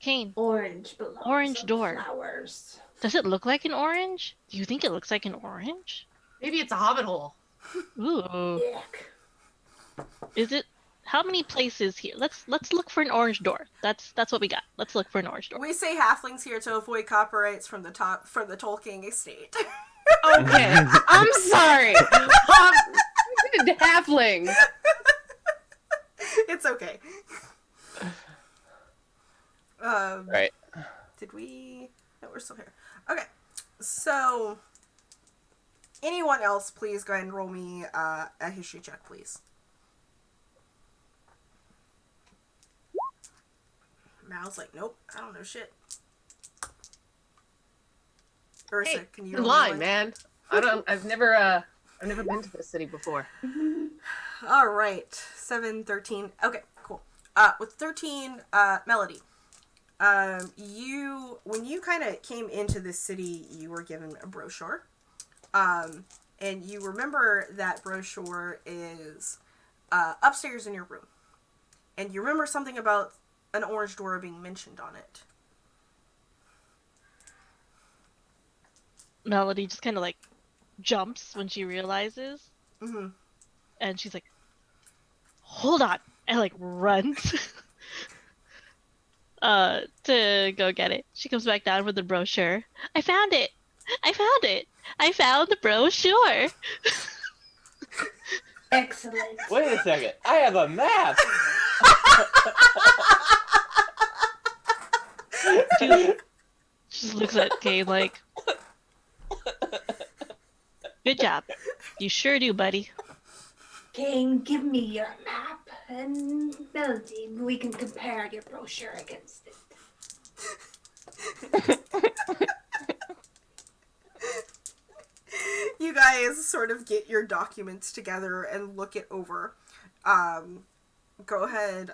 Kane, Orange belongs Orange on door. flowers. does it look like an orange? Do you think it looks like an orange? Maybe it's a hobbit hole. Ooh. Yuck. Is it? How many places here? Let's look for an orange door. That's what we got. Let's look for an orange door. We say halflings here to avoid copyrights from the Tolkien estate. Okay, I'm sorry. Halfling. It's okay. Right. Did we? No, we're still here. Okay, so anyone else, please go ahead and roll me a history check, please. Mal's like, nope, I don't know shit. Ursa, Hey, can you you roll me lie, one? man. I've never been to this city before. All right, 7, 13. Okay, cool. With 13, Melody. When you kind of came into this city, you were given a brochure. And you remember that brochure is upstairs in your room. And you remember something about an orange door being mentioned on it. Melody just kind of like jumps when she realizes, Mm-hmm. and she's like, "Hold on!" and like runs to go get it. She comes back down with the brochure. I found it. I found it. I found the brochure. Excellent. Wait a second. I have a map. She just looks at Kane like, "Good job. You sure do, buddy." Kane, give me your map, and Melody, we can compare your brochure against it. You guys sort of get your documents together and look it over. Go ahead.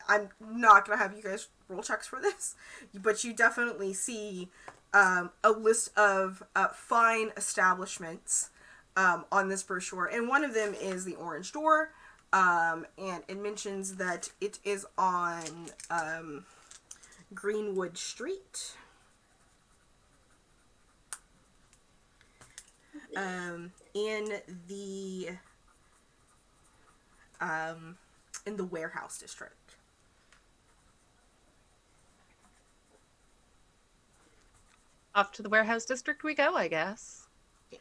I'm not going to have you guys roll checks for this, but you definitely see a list of fine establishments on this brochure, and one of them is the Orange Door, and it mentions that it is on Greenwood Street. In the warehouse district. Off to the warehouse district we go, I guess.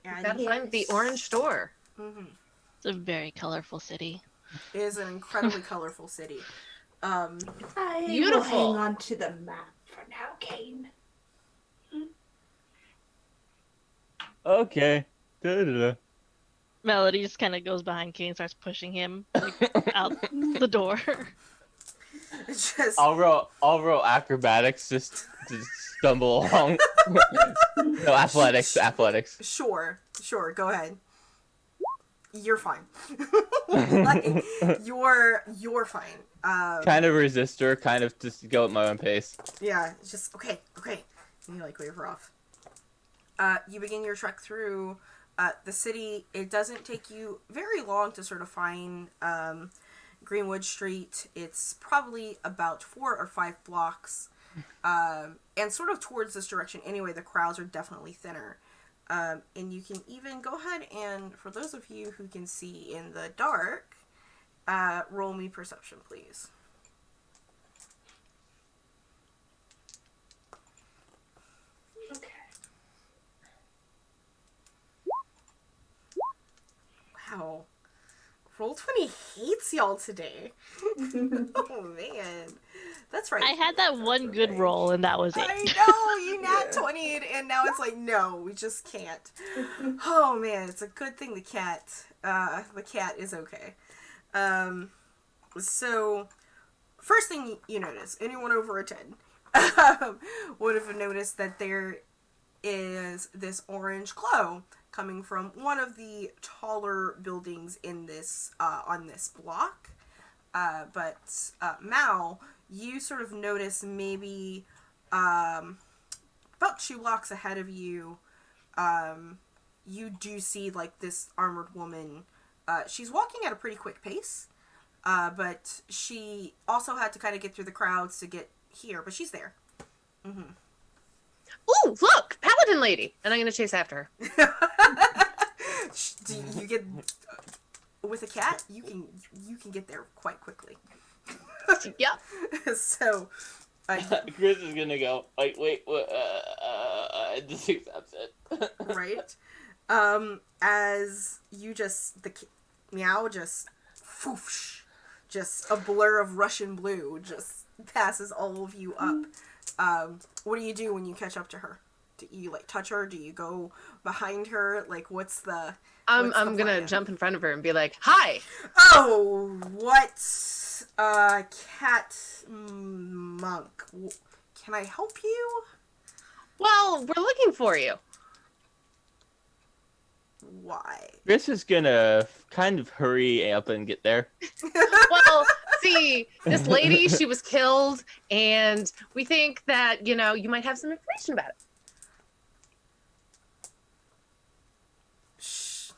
And Gotta find the orange door. Mhm. It's a very colorful city. It is an incredibly colorful city. I will Beautiful. hang on to the map for now, Kane. Okay. Da-da-da. Melody just kind of goes behind Kane, starts pushing him like, out the door. Just I'll roll acrobatics just to stumble along. No, athletics. sure, go ahead. You're fine. Like, you're fine. Kind of resist her, kind of just go at my own pace. Yeah, it's just okay. And you like wave her off. You begin your trek through the city. It doesn't take you very long to sort of find Greenwood Street. It's probably about 4 or 5 blocks, and sort of towards this direction anyway. The crowds are definitely thinner, and you can even go ahead and, for those of you who can see in the dark, roll me perception, please. Okay. Wow. Roll20 hates y'all today. Oh, man. That's right. I had that one good Okay. roll, and that was it. I know, you nat 20'd, and now it's like, no, we just can't. Oh, man, it's a good thing the cat is okay. So, first thing you notice, anyone over a 10 would have noticed that there is this orange glow coming from one of the taller buildings in this on this block. But Mal, you sort of notice maybe about 2 blocks ahead of you, you do see like this armored woman. She's walking at a pretty quick pace, but she also had to kind of get through the crowds to get here, but she's there. Mm-hmm. Ooh, look, paladin lady, and I'm gonna chase after her. Do you get with a cat? You can get there quite quickly. Yep. So, Chris is gonna go. Like, wait, what? Just accepts it. right? As you just meow just whoosh, just a blur of Russian blue just passes all of you up. What do you do when you catch up to her? Do you like touch her? Do you go behind her? Like, what's the? I'm What's the gonna plan? jump in front of her and be like, "Hi." Oh, what? Cat monk. Can I help you? Well, we're looking for you. Why? Chris is gonna kind of hurry up and get there. Well, see, this lady, she was killed, and we think that, you might have some information about it. Shh.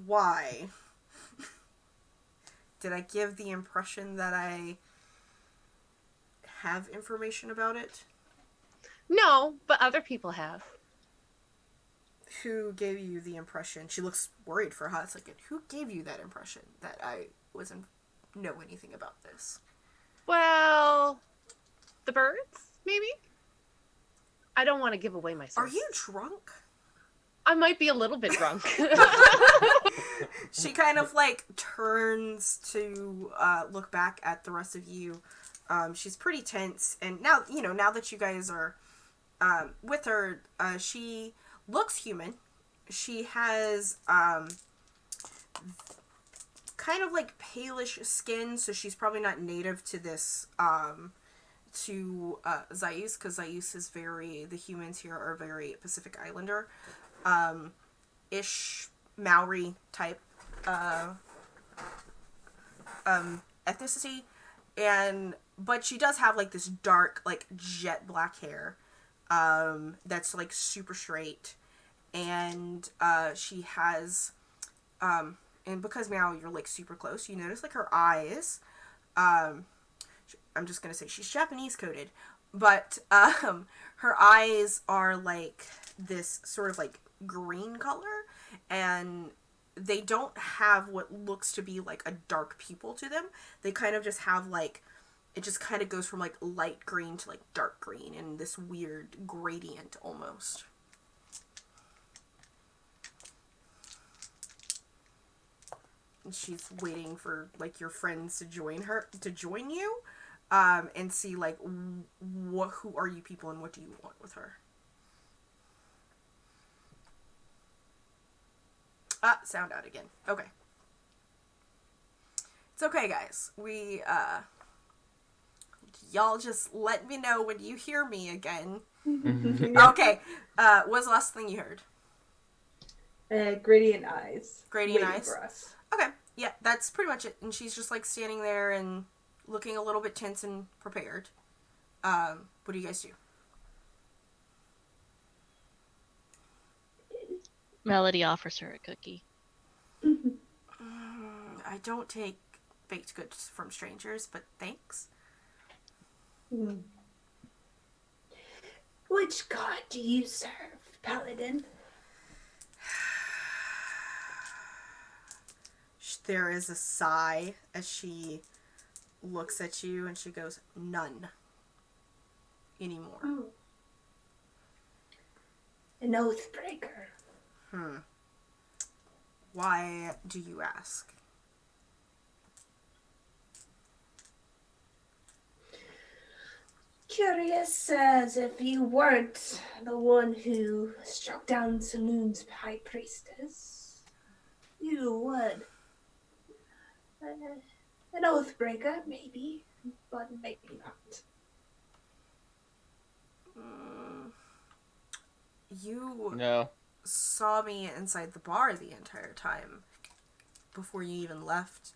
Why? Did I give the impression that I have information about it? No, but other people have. Who gave you the impression? She looks worried for a hot second. Who gave you that impression that I wasn't know anything about this? Well, the birds, maybe? I don't want to give away my Are source. you drunk? I might be a little bit drunk. She kind of like turns to look back at the rest of you. She's pretty tense, and now that you guys are with her, she looks human. She has kind of like palish skin, so she's probably not native to this to Zius, because Zius is the humans here are very Pacific Islander ish Maori type ethnicity, but she does have like this dark, like jet black hair that's like super straight, and she has and because now you're like super close, you notice like her eyes. I'm just gonna say she's Japanese coded, but her eyes are like this sort of like green color, and they don't have what looks to be like a dark pupil to them. They kind of just have like, it just kind of goes from like light green to like dark green in this weird gradient almost. And she's waiting for like your friends to join you, and see like who are you people and what do you want with her. Sound out again. Okay. It's okay, guys. y'all just let me know when you hear me again. Yeah. Okay. What's the last thing you heard? Gradient eyes. Gradient waiting eyes? for us. Okay. Yeah, that's pretty much it. And she's just like standing there and looking a little bit tense and prepared. What do you guys do? Melody offers her a cookie. I don't take baked goods from strangers, but thanks. Which god do you serve, Paladin? There is a sigh as she looks at you and she goes, none anymore. Oh. An oathbreaker. Why do you ask? Curious as if you weren't the one who struck down Saloon's high priestess. You would. An oathbreaker, maybe, but maybe not. You No. saw me inside the bar the entire time before you even left,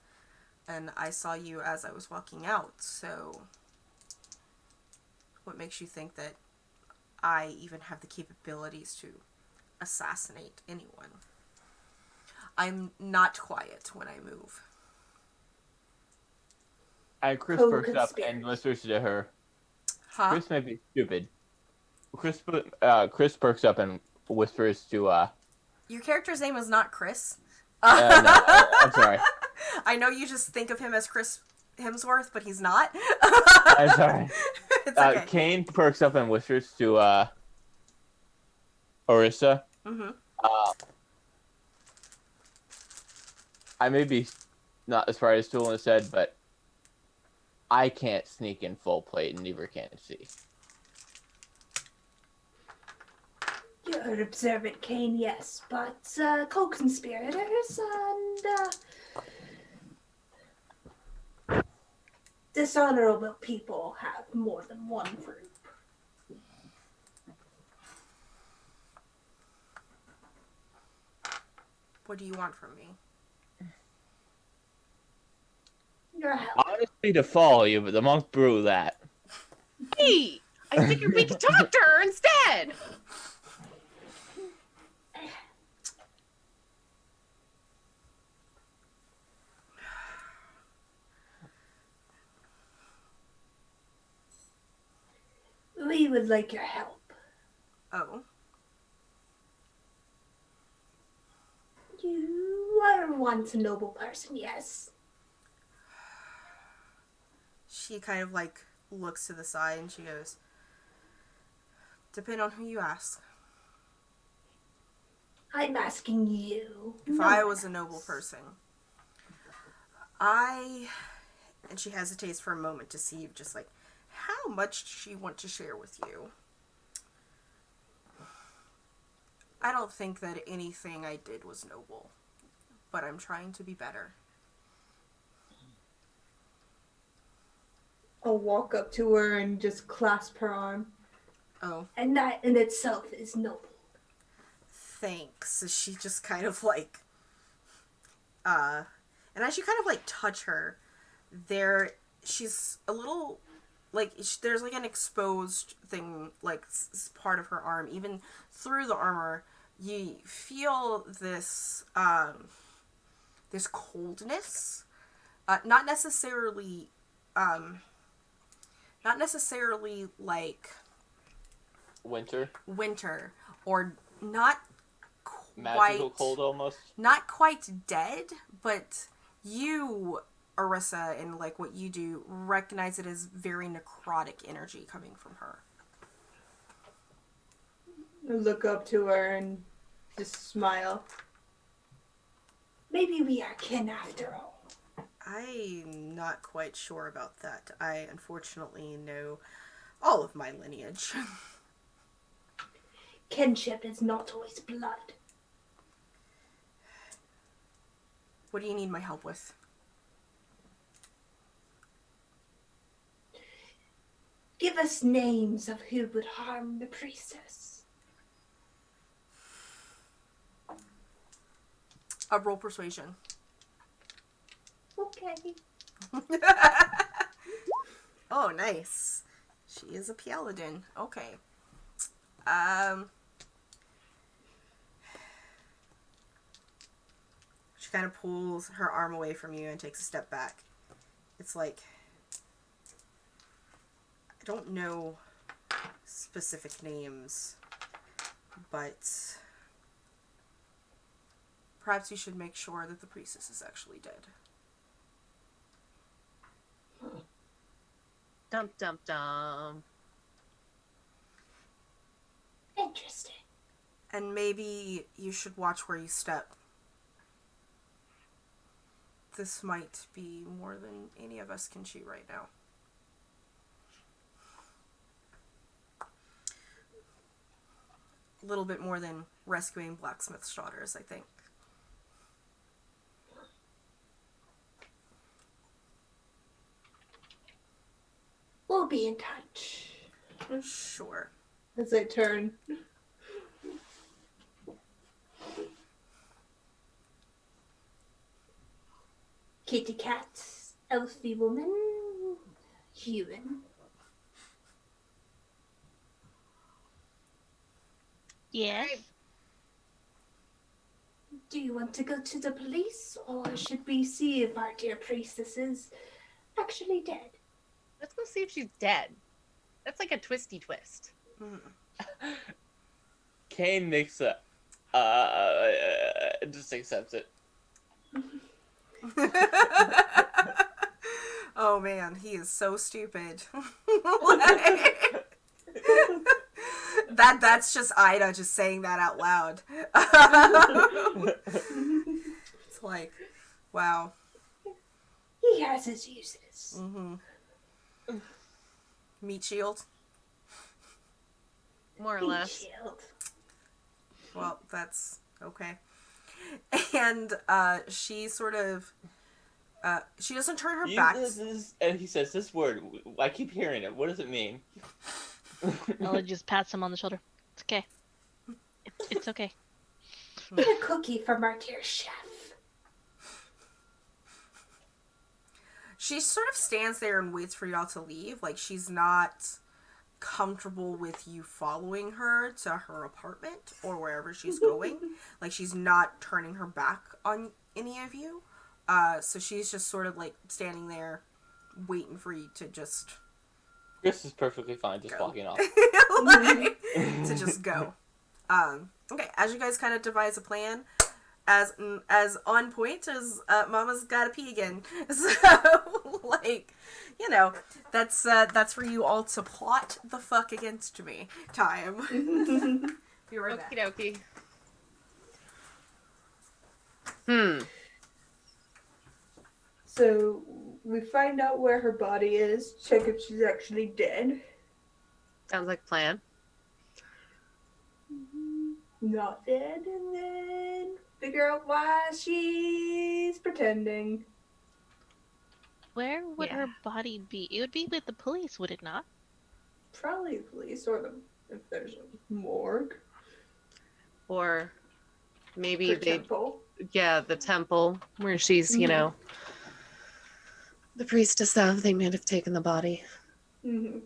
and I saw you as I was walking out, so what makes you think that I even have the capabilities to assassinate anyone? I'm not quiet when I move. And Chris perks up and whispers to her. Huh? Chris may be stupid. Chris perks up and whispers to, Your character's name is not Chris. no, I'm sorry. I know you just think of him as Chris Hemsworth, but he's not. I'm sorry. It's okay. Kane perks up and whispers to, Orissa. Mm-hmm. I may be not as bright as Tool has said, but I can't sneak in full plate, and neither can she. You're observant, Kane, yes, but co-conspirators and dishonorable people have more than one group. What do you want from me? Your help. Honestly, to follow you, but the monk brew that. Hey, I figured we could talk to her instead. We would like your help. Oh. You were once a noble person, yes. She kind of like looks to the side and she goes, depend on who you ask. I'm asking you. If I was a noble person, and she hesitates for a moment to see just like, how much does she want to share with you? I don't think that anything I did was noble, but I'm trying to be better. I'll walk up to her and just clasp her arm. Oh, And that in itself is noble. thanks. So she just kind of like, and as you kind of like touch her, she's a little, like, there's like an exposed thing, like part of her arm. Even through the armor, you feel this, this coldness. Not necessarily like Winter. winter, or not Magical quite cold almost. not quite dead, but you, Orissa, and like what you do, recognize it as very necrotic energy coming from her. I look up to her and just smile. Maybe we are kin after all. I'm not quite sure about that. I unfortunately know all of my lineage. Kinship is not always blood. What do you need my help with? Give us names of who would harm the priestess. A roll persuasion. Okay. Oh, nice. She is a paladin. Okay. She kind of pulls her arm away from you and takes a step back. It's like, I don't know specific names, but perhaps you should make sure that the priestess is actually dead. Dum dum dum. Interesting. And maybe you should watch where you step. This might be more than any of us can chew right now. A little bit more than rescuing blacksmith's daughters, I think. We'll be in touch. Sure. As I turn. Kitty cat, elfie woman, human. Yes. Do you want to go to the police, or should we see if our dear priestess is actually dead? Let's go see if she's dead. That's like a twisty twist. Kane makes a just accepts it. Oh man, he is so stupid. That's just Ida just saying that out loud. It's like, wow. He has his uses. Mm-hmm. Meat shield. More or less. Shield. Well, that's okay. And she sort of she doesn't turn her back. And he says this word. I keep hearing it. What does it mean? Ella just pats him on the shoulder. It's okay. It's okay. Get a cookie from our dear chef. She sort of stands there and waits for y'all to leave. Like, she's not comfortable with you following her to her apartment or wherever she's going. Like, she's not turning her back on any of you. So she's just sort of, like, standing there waiting for you to just... Chris is perfectly fine just Go. walking off. Like, to just go. Okay, as you guys kind of devise a plan, as on point as Mama's gotta pee again. So, like, you know, that's for you all to plot the fuck against me time. Be right back. Okie dokie. So we find out where her body is, check if she's actually dead. Sounds like a plan. Not dead, and then figure out why she's pretending. Where would Yeah. her body be? It would be with the police, would it not? Probably the police, or if there's a morgue. Or maybe Her they, temple. yeah, the temple where she's, you know, the priestess of. They might have taken the body. Hmm.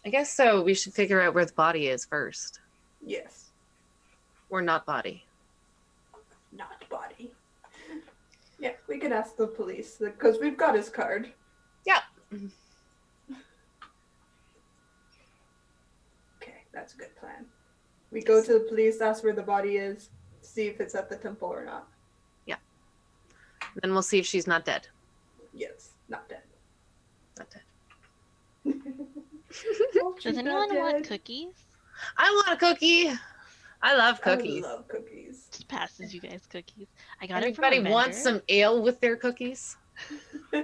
I guess so. We should figure out where the body is first. Yes, Or not body. not body. Yeah, we could ask the police, because we've got his card. Yeah. Okay, that's a good plan. We go to the police, ask where the body is, see if it's at the temple or not. Then we'll see if she's not dead. Yes, not dead. Not dead. Hope she's Does not anyone want dead. cookies? I want a cookie. I love cookies. I love cookies. Just passes you guys cookies. I got it from Anybody a want vendor. some ale with their cookies? You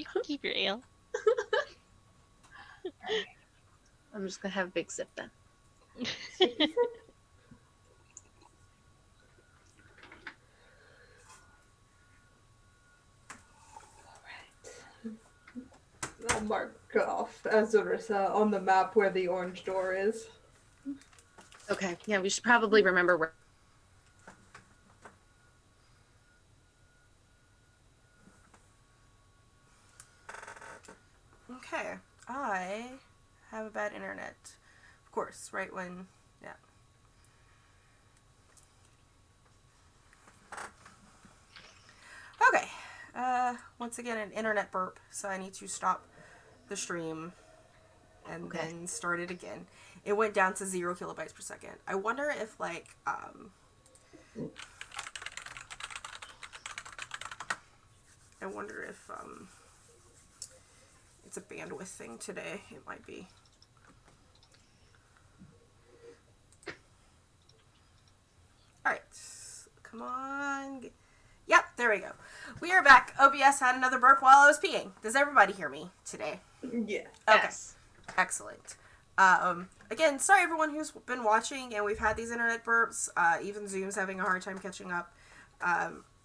can keep your ale. I'm just gonna have a big sip then. I'll mark off Azurisa on the map where the orange door is. Okay, yeah, we should probably remember where. Okay, I have a bad internet. Of course, right when, yeah. Okay, once again an internet burp, so I need to stop the stream and Okay. then start it again. It went down to 0 kilobytes per second. I wonder if, like, it's a bandwidth thing today. It might be. Alright. Come on. Yep, there we go. We are back. OBS had another burp while I was peeing. Does everybody hear me today? Yeah. Okay. Yes. Excellent. Again, sorry everyone who's been watching and we've had these internet burps. Even Zoom's having a hard time catching up.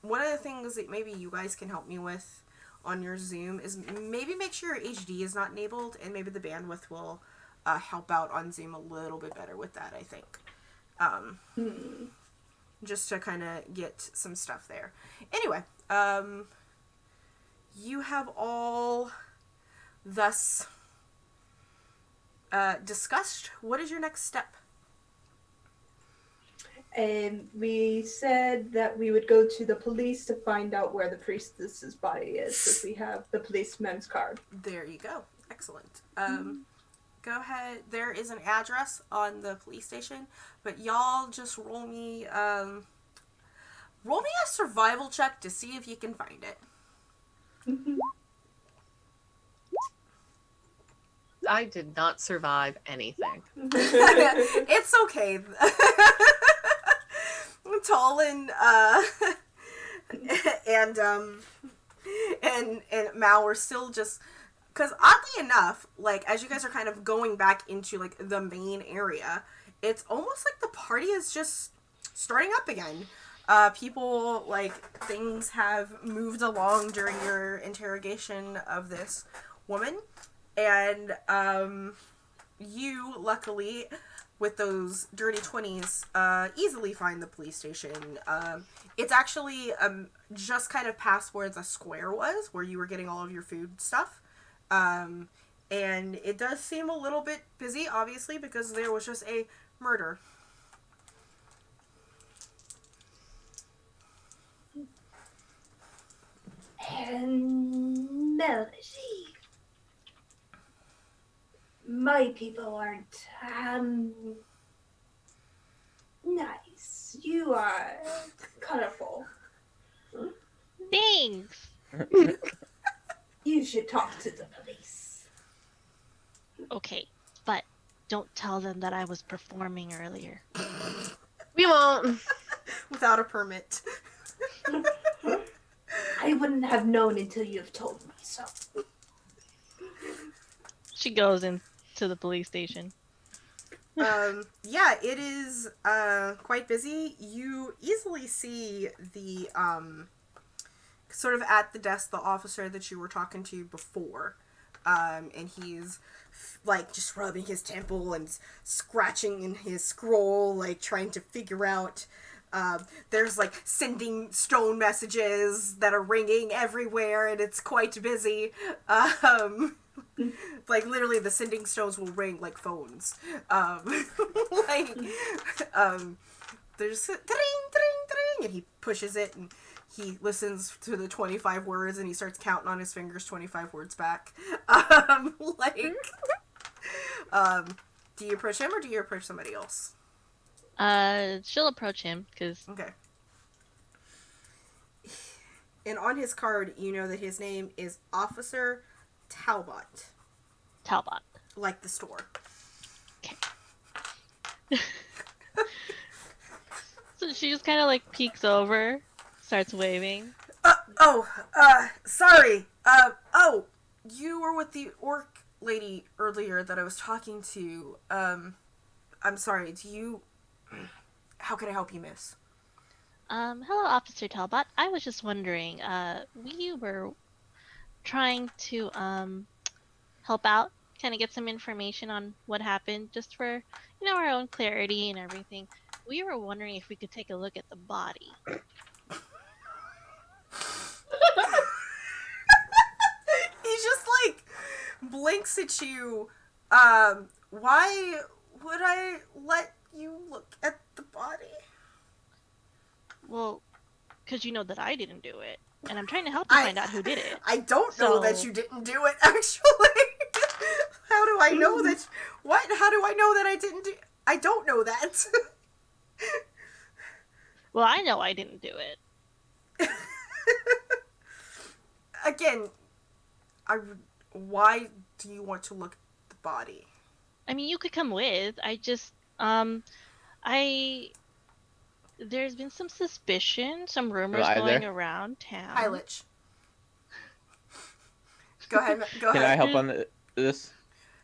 One of the things that maybe you guys can help me with on your Zoom is maybe make sure your HD is not enabled, and maybe the bandwidth will help out on Zoom a little bit better with that, I think. Just to kind of get some stuff there. Anyway, you have all thus discussed. What is your next step? And we said that we would go to the police to find out where the priestess's body is, because we have the policeman's card. There you go. Excellent. Go ahead. There is an address on the police station, but y'all just roll me a survival check to see if you can find it. I did not survive anything. It's okay. Talon and Mal were still just, because oddly enough, like, as you guys are kind of going back into, like, the main area, it's almost like the party is just starting up again. People, like, things have moved along during your interrogation of this woman, and you, luckily, with those dirty 20s, easily find the police station. It's actually just kind of past where the square was, where you were getting all of your food stuff. And it does seem a little bit busy, obviously, because there was just a murder. And Melody, my people aren't nice. You are colorful. Thanks. You should talk to the police. Okay, but don't tell them that I was performing earlier. We won't. Without a permit. I wouldn't have known until you've told me so. She goes into the police station. Yeah, it is quite busy. You easily see the sort of at the desk the officer that you were talking to before, and he's like just rubbing his temple and scratching in his scroll, like trying to figure out. There's like sending stone messages that are ringing everywhere, and it's quite busy. Like literally the sending stones will ring like phones. Like, there's ding, ding, ding, and he pushes it and he listens to the 25 words and he starts counting on his fingers 25 words back. Do you approach him or do you approach somebody else? She'll approach him, because... Okay. And on his card, you know that his name is Officer Talbot. Talbot. Like the store. Okay. So she just kind of like peeks over, starts waving. Sorry. You were with the orc lady earlier that I was talking to. I'm sorry, how can I help you, miss? Hello, Officer Talbot. I was just wondering, we were trying to, help out, kind of get some information on what happened, just for our own clarity and everything. We were wondering if we could take a look at the body. He just like blinks at you. Why would I let you look at the body? Well, because you know that I didn't do it, and I'm trying to help you find out who did it. I don't know that you didn't do it, actually. How do I know that? What? How do I know that I didn't do? I don't know that. Well, I know I didn't do it. Again, why do you want to look at the body? I mean, you could come with. There's been some suspicion, some rumors going around town. Hi, Lich. Go ahead. Go Can ahead. I help on this?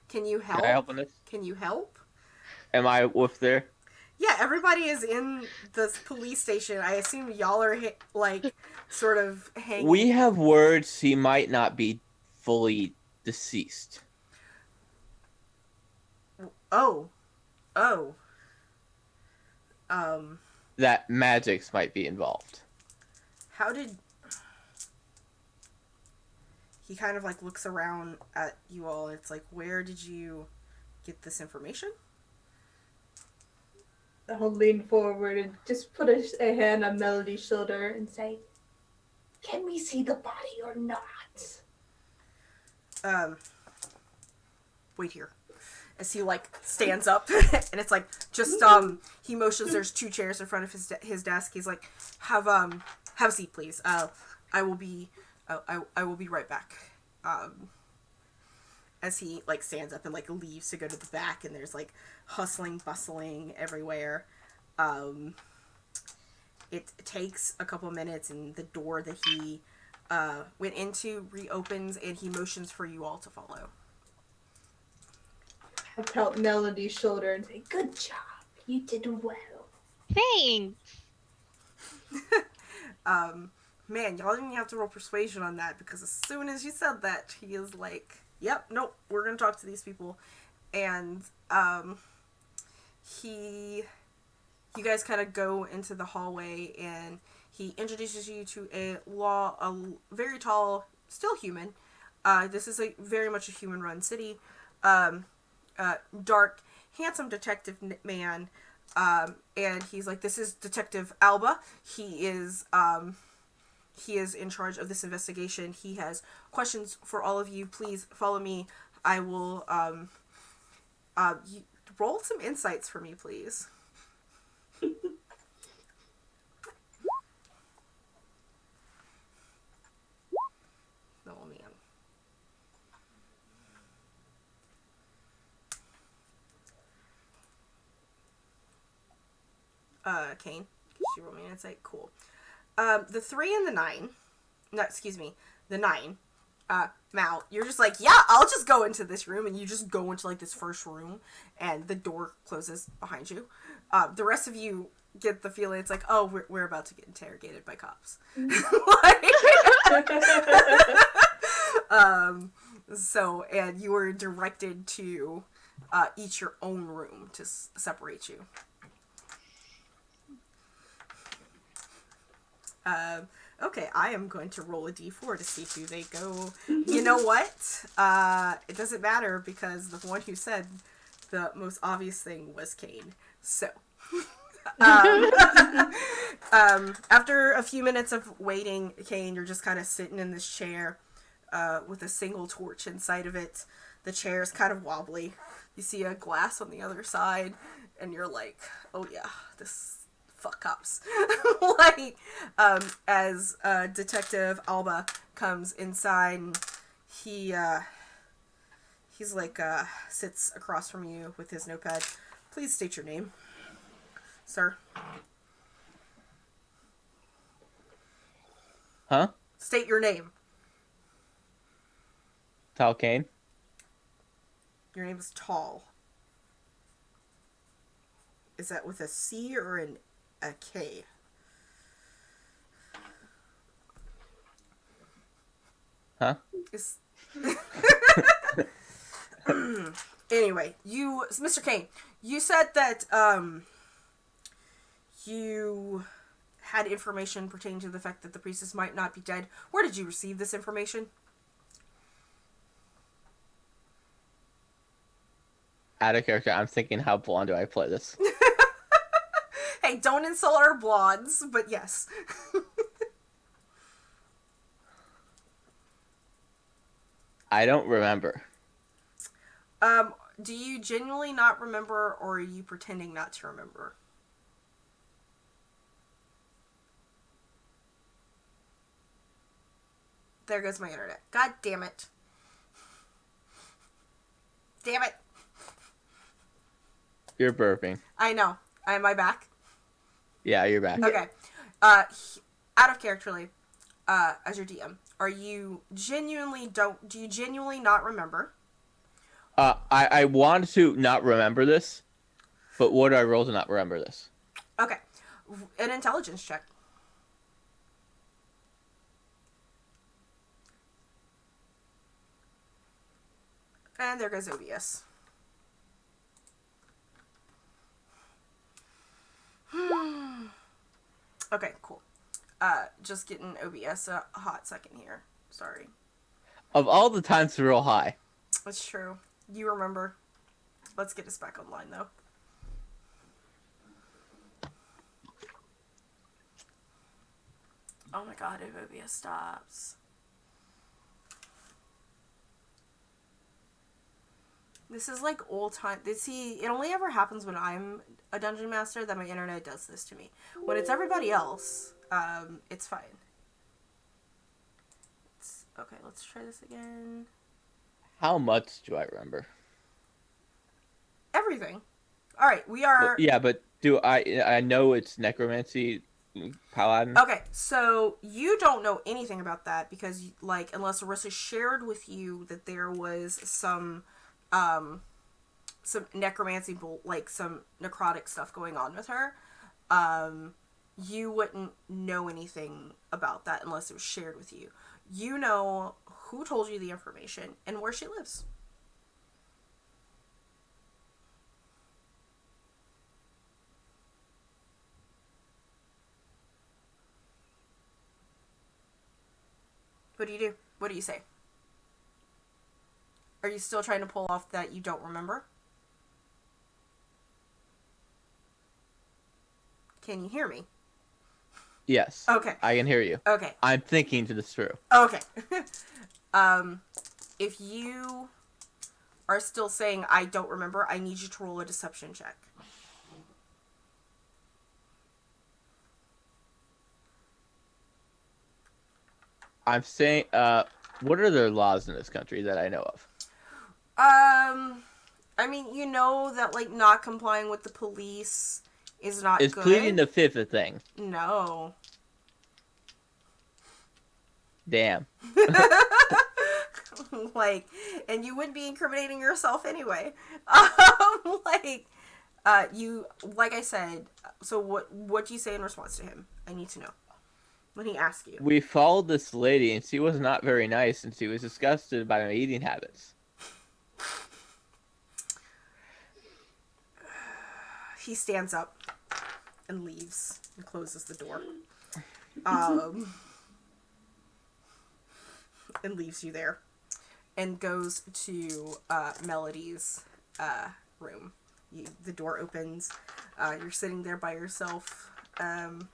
Can you help? Can I help on this? Can you help? Am I with there? Yeah, everybody is in the police station. I assume y'all are sort of hanging. We have words he might not be fully deceased. Oh. That magics might be involved. How did... He kind of like looks around at you all. It's like, where did you get this information? I'll lean forward and just put a hand on Melody's shoulder and say, "Can we see the body or not?" Wait here. As he like stands up and it's like just he motions. There's 2 chairs in front of his desk. He's like, have a seat, please. I will be right back. As he like stands up and like leaves to go to the back, and there's like hustling, bustling everywhere. It takes a couple minutes, and the door that he went into reopens, and he motions for you all to follow. I pelt Melody's shoulder and say, "Good job. You did well." Thanks. Man, y'all didn't have to roll persuasion on that, because as soon as you said that, he is like, "Yep, nope, we're gonna talk to these people." And you guys kind of go into the hallway, and he introduces you to a very tall, still human. This is very much a human-run city. Dark, handsome detective man. And he's like, "This is Detective Alba. He is in charge of this investigation. He has questions for all of you. Please follow me. I will, roll some insights for me, please." Oh, man. Kane, could you roll me an insight? Cool. The 3 and the 9. No, excuse me. The 9. Mal, you're just like, "Yeah, I'll just go into this room," and you just go into like this first room, and the door closes behind you. The rest of you get the feeling it's like, "Oh, we're about to get interrogated by cops." So, and you were directed to each your own room to separate you. Okay, I am going to roll a d4 to see who they go. You know what? It doesn't matter, because the one who said the most obvious thing was Kane. So, after a few minutes of waiting, Kane, you're just kind of sitting in this chair with a single torch inside of it. The chair is kind of wobbly. You see a glass on the other side, and you're like, "Oh yeah, this fuck cops." Like, as Detective Alba comes inside, and he's like, sits across from you with his notepad. "Please state your name, sir." Huh? State your name. Tal Kane? Your name is Tall. Is that with a C or a K? Huh? Anyway, Mr. Kane, you said that you had information pertaining to the fact that the priestess might not be dead. Where did you receive this information? Out of character, I'm thinking, how blonde do I play this? Hey, don't insult our blondes, but yes. I don't remember. Do you genuinely not remember, or are you pretending not to remember? There goes my internet. God damn it. Damn it. You're burping. I know. Am I back? Yeah, you're back. Okay. Out of characterly, as your DM, do you genuinely not remember? I want to not remember this, but what do I roll to not remember this? Okay. An intelligence check. And there goes OBS. Okay, cool. Just getting OBS a hot second here. Sorry. Of all the times to roll high. That's true. You remember. Let's get us back online, though. Oh my god, if OBS stops. This is like old time. See, it only ever happens when I'm a dungeon master that my internet does this to me. When it's everybody else, it's fine. Okay, let's try this again. How much do I remember? Everything. All right, we are. Well, yeah, but do I know it's necromancy, paladin? Okay, so you don't know anything about that because, like, unless Arissa shared with you that there was some necromancy, like some necrotic stuff going on with her, you wouldn't know anything about that unless it was shared with you. You know who told you the information and where she lives. What do you do? What do you say? Are you still trying to pull off that you don't remember? Can you hear me? Yes. Okay. I can hear you. Okay. I'm thinking to this through. Okay. If you are still saying I don't remember, I need you to roll a deception check. I'm saying, what are their laws in this country that I know of? I mean, you know that, like, not complying with the police is not Is good. pleading the fifth a thing? No. Damn. Like, and you wouldn't be incriminating yourself anyway. Like I said, so what do you say in response to him? I need to know. When he asks you. We followed this lady, and she was not very nice, and she was disgusted by my eating habits. He stands up and leaves and closes the door. And leaves you there. And goes to Melody's room. The door opens. You're sitting there by yourself in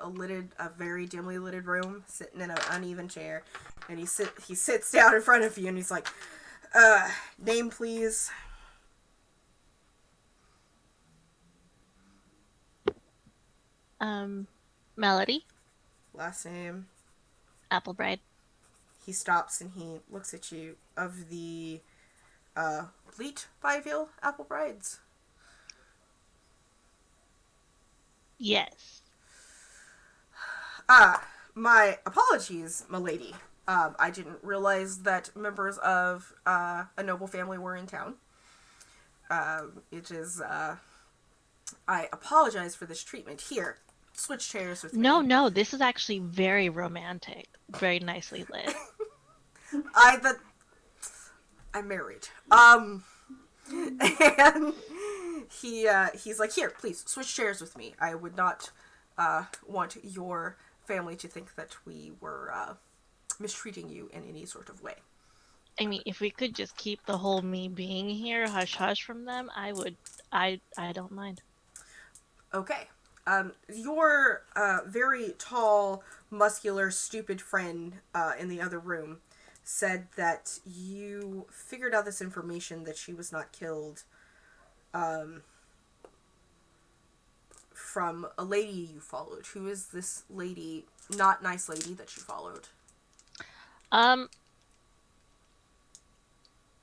a very dimly lidded room, sitting in an uneven chair. And he sits down in front of you and he's like, name please. Melody, Last name. Applebride. He stops and he looks at you. Of the Bleat Byville Apple Brides. Yes. My apologies, milady. I didn't realize that members of a noble family were in town. I apologize for this treatment. Here, switch chairs with me. No, this is actually very romantic. Very nicely lit. I I'm married. And he's like, here, please switch chairs with me. I would not want your family to think that we were mistreating you in any sort of way. I mean, if we could just keep the whole me being here hush hush from them, I would. I don't mind. Okay. Your very tall, muscular, stupid friend in the other room said that you figured out this information that she was not killed from a lady you followed. Who is this lady, not nice lady, that you followed?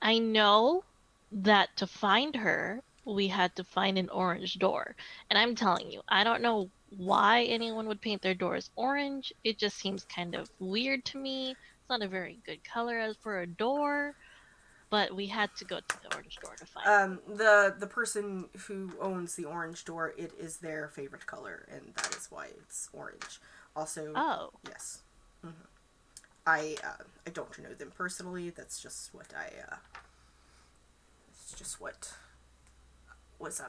I know that to find her, we had to find an orange door. And I'm telling you, I don't know why anyone would paint their doors orange. It just seems kind of weird to me. It's not a very good color as for a door, but we had to go to the orange door to find her. The person who owns the orange door, it is their favorite color, and that is why it's orange. Also, Oh. yes. Mm-hmm. I don't know them personally. That's just what it's just what was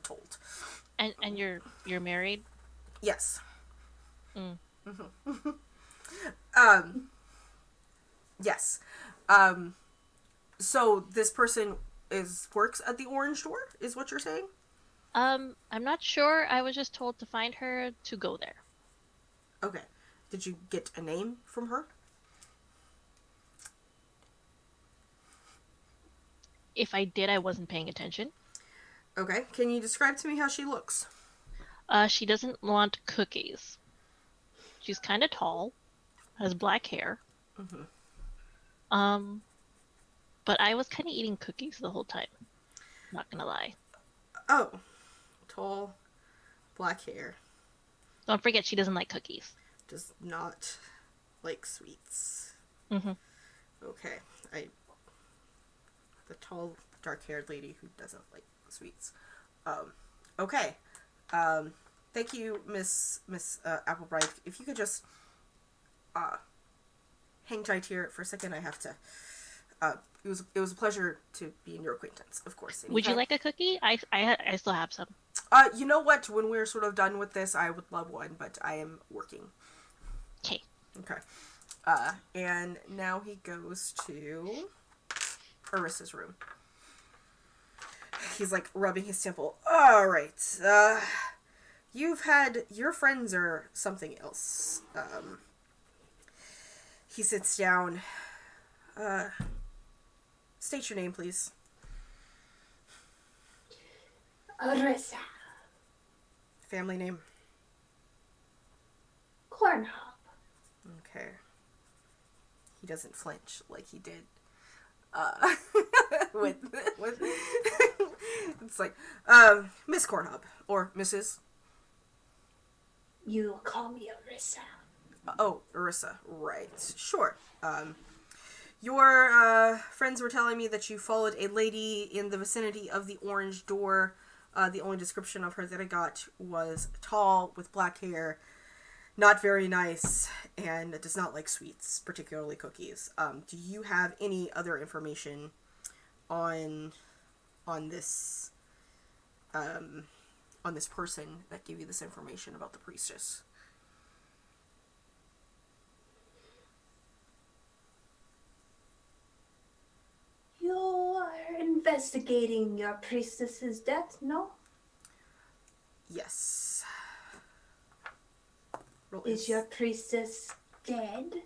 told. And you're married? Yes. Mm. Mm-hmm. Yes. So this person works at the orange door, is what you're saying? I'm not sure. I was just told to find her to go there. Okay. Did you get a name from her? If I did, I wasn't paying attention. Okay. Can you describe to me how she looks? She doesn't want cookies. She's kind of tall, has black hair. Mm-hmm. But I was kind of eating cookies the whole time. Not gonna lie. Oh. Tall, black hair. Don't forget she doesn't like cookies. Does not like sweets. Mm-hmm. Okay. The tall, dark-haired lady who doesn't like sweets. Okay. Thank you, Miss Applebright. If you could just hang tight here for a second, I have to. It was a pleasure to be in your acquaintance, of course. Anytime. Would you like a cookie? I still have some. You know what? When we're sort of done with this, I would love one, but I am working. Okay. Okay. And now he goes to Arissa's room. He's like rubbing his temple. All right. You've had your friends or something else. He sits down. State your name, please. Arissa. Family name. Cornhop. Okay. He doesn't flinch like he did. With it's like, Miss Cornhub or Mrs. You call me Arissa. Oh, Arissa. Right. Sure. Your friends were telling me that you followed a lady in the vicinity of the orange door. The only description of her that I got was tall with black hair, not very nice, and does not like sweets, particularly cookies. Do you have any other information on this person that gave you this information about the priestess? You are investigating your priestess's death, no? Yes. Is your priestess dead?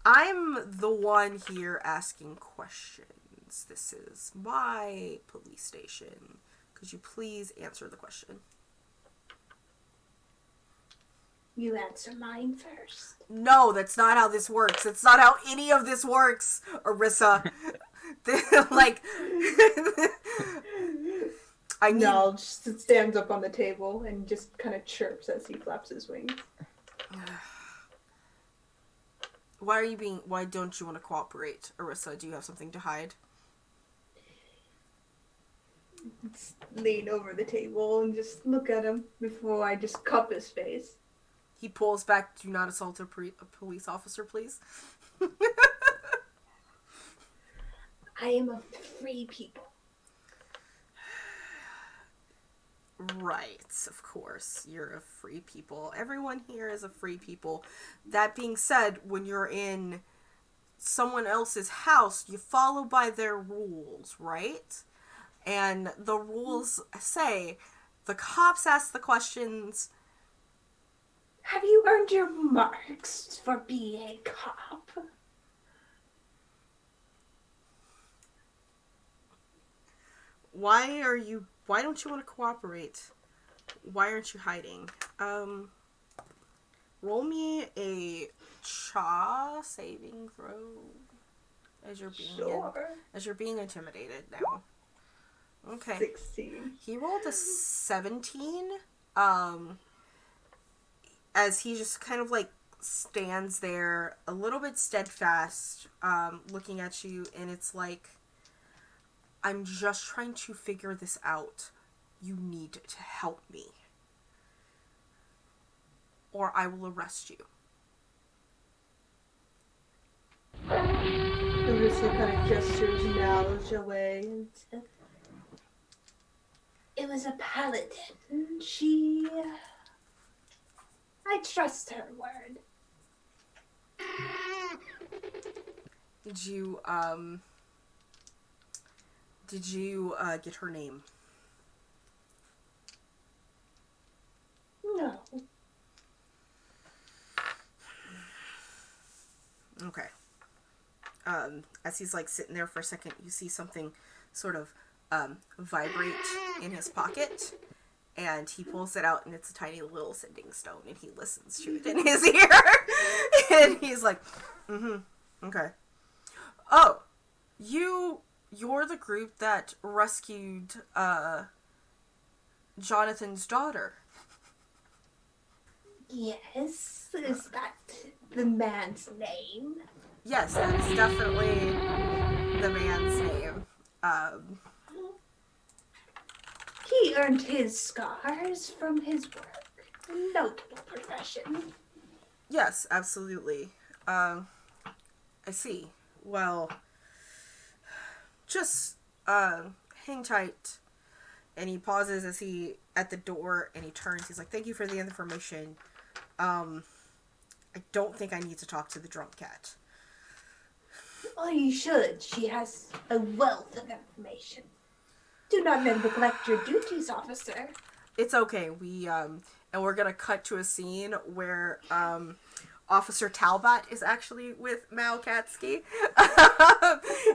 I'm the one here asking questions. This is my police station. Could you please answer the question? You answer mine first. No, that's not how this works. That's not how any of this works, Arissa. Like, I need... Nal just stands up on the table and just kind of chirps as he flaps his wings. Why don't you want to cooperate, Arissa? Do you have something to hide? Lean over the table and just look at him before I just cup his face. He pulls back, do not assault a police officer, please. I am of the free people. Right, of course. You're a free people. Everyone here is a free people. That being said, when you're in someone else's house, you follow by their rules, right? And the rules say the cops ask the questions. Have you earned your marks for being a cop? Why don't you want to cooperate? Why aren't you hiding? Roll me a Cha saving throw as you're being intimidated now. Okay. 16. He rolled a 17. As he just kind of like stands there a little bit steadfast, looking at you, and it's like, I'm just trying to figure this out. You need to help me, or I will arrest you. Larissa kind of gestures knowledge away and said, it was a paladin. I trust her word. Did you get her name? No. Okay. As he's like sitting there for a second, you see something sort of vibrate in his pocket, and he pulls it out, and it's a tiny little sending stone, and he listens to it in his ear, and he's like, okay. Oh, you're the group that rescued Jonathan's daughter. Yes, is that the man's name? Yes, that is definitely the man's name. He earned his scars from his work. A notable profession. Yes, absolutely. I see. Well, just hang tight. And he pauses at the door, and he turns. He's like, thank you for the information. I don't think I need to talk to the drunk cat. Oh, you should. She has a wealth of information. Do not neglect your duties, officer. It's okay. And we're gonna cut to a scene where, Officer Talbot is actually with Mal Katsky.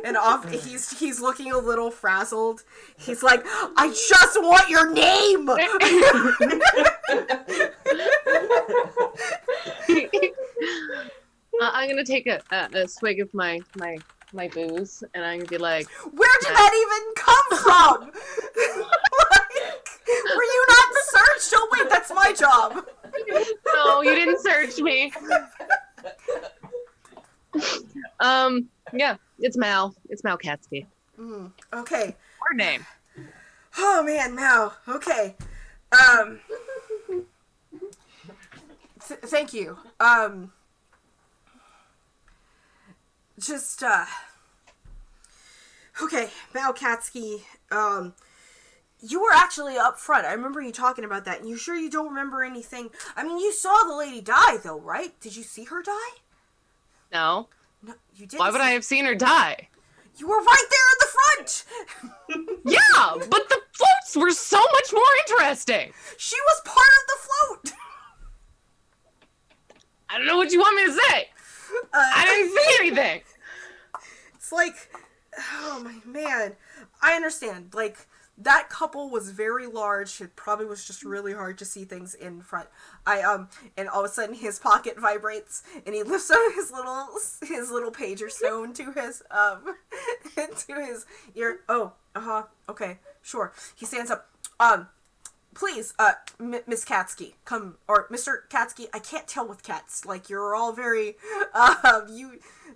And he's looking a little frazzled. He's like, I just want your name! I'm gonna take a swig of my booze, and I'm gonna be like, where did that even come from? Like, were you not searched? Oh wait, that's my job. no, you didn't search me. Yeah, it's Mal. It's Mal Katsky. Okay. Our name. Oh man, Mal. Okay. Thank you. Okay, Mal Katsky, you were actually up front. I remember you talking about that. And you sure you don't remember anything? I mean, you saw the lady die, though, right? Did you see her die? No. No, you didn't. Why would I have seen her die? You were right there in the front! Yeah, but the floats were so much more interesting. She was part of the float! I don't know what you want me to say. I didn't see anything. It's like, oh my man. I understand. Like, that couple was very large. It probably was just really hard to see things in front. And all of a sudden his pocket vibrates, and he lifts up his little pager stone to his, to his ear. Oh, okay, sure. He stands up. Please, Miss Katsky, come, or Mr. Katsky, I can't tell with cats. Like, you're all very,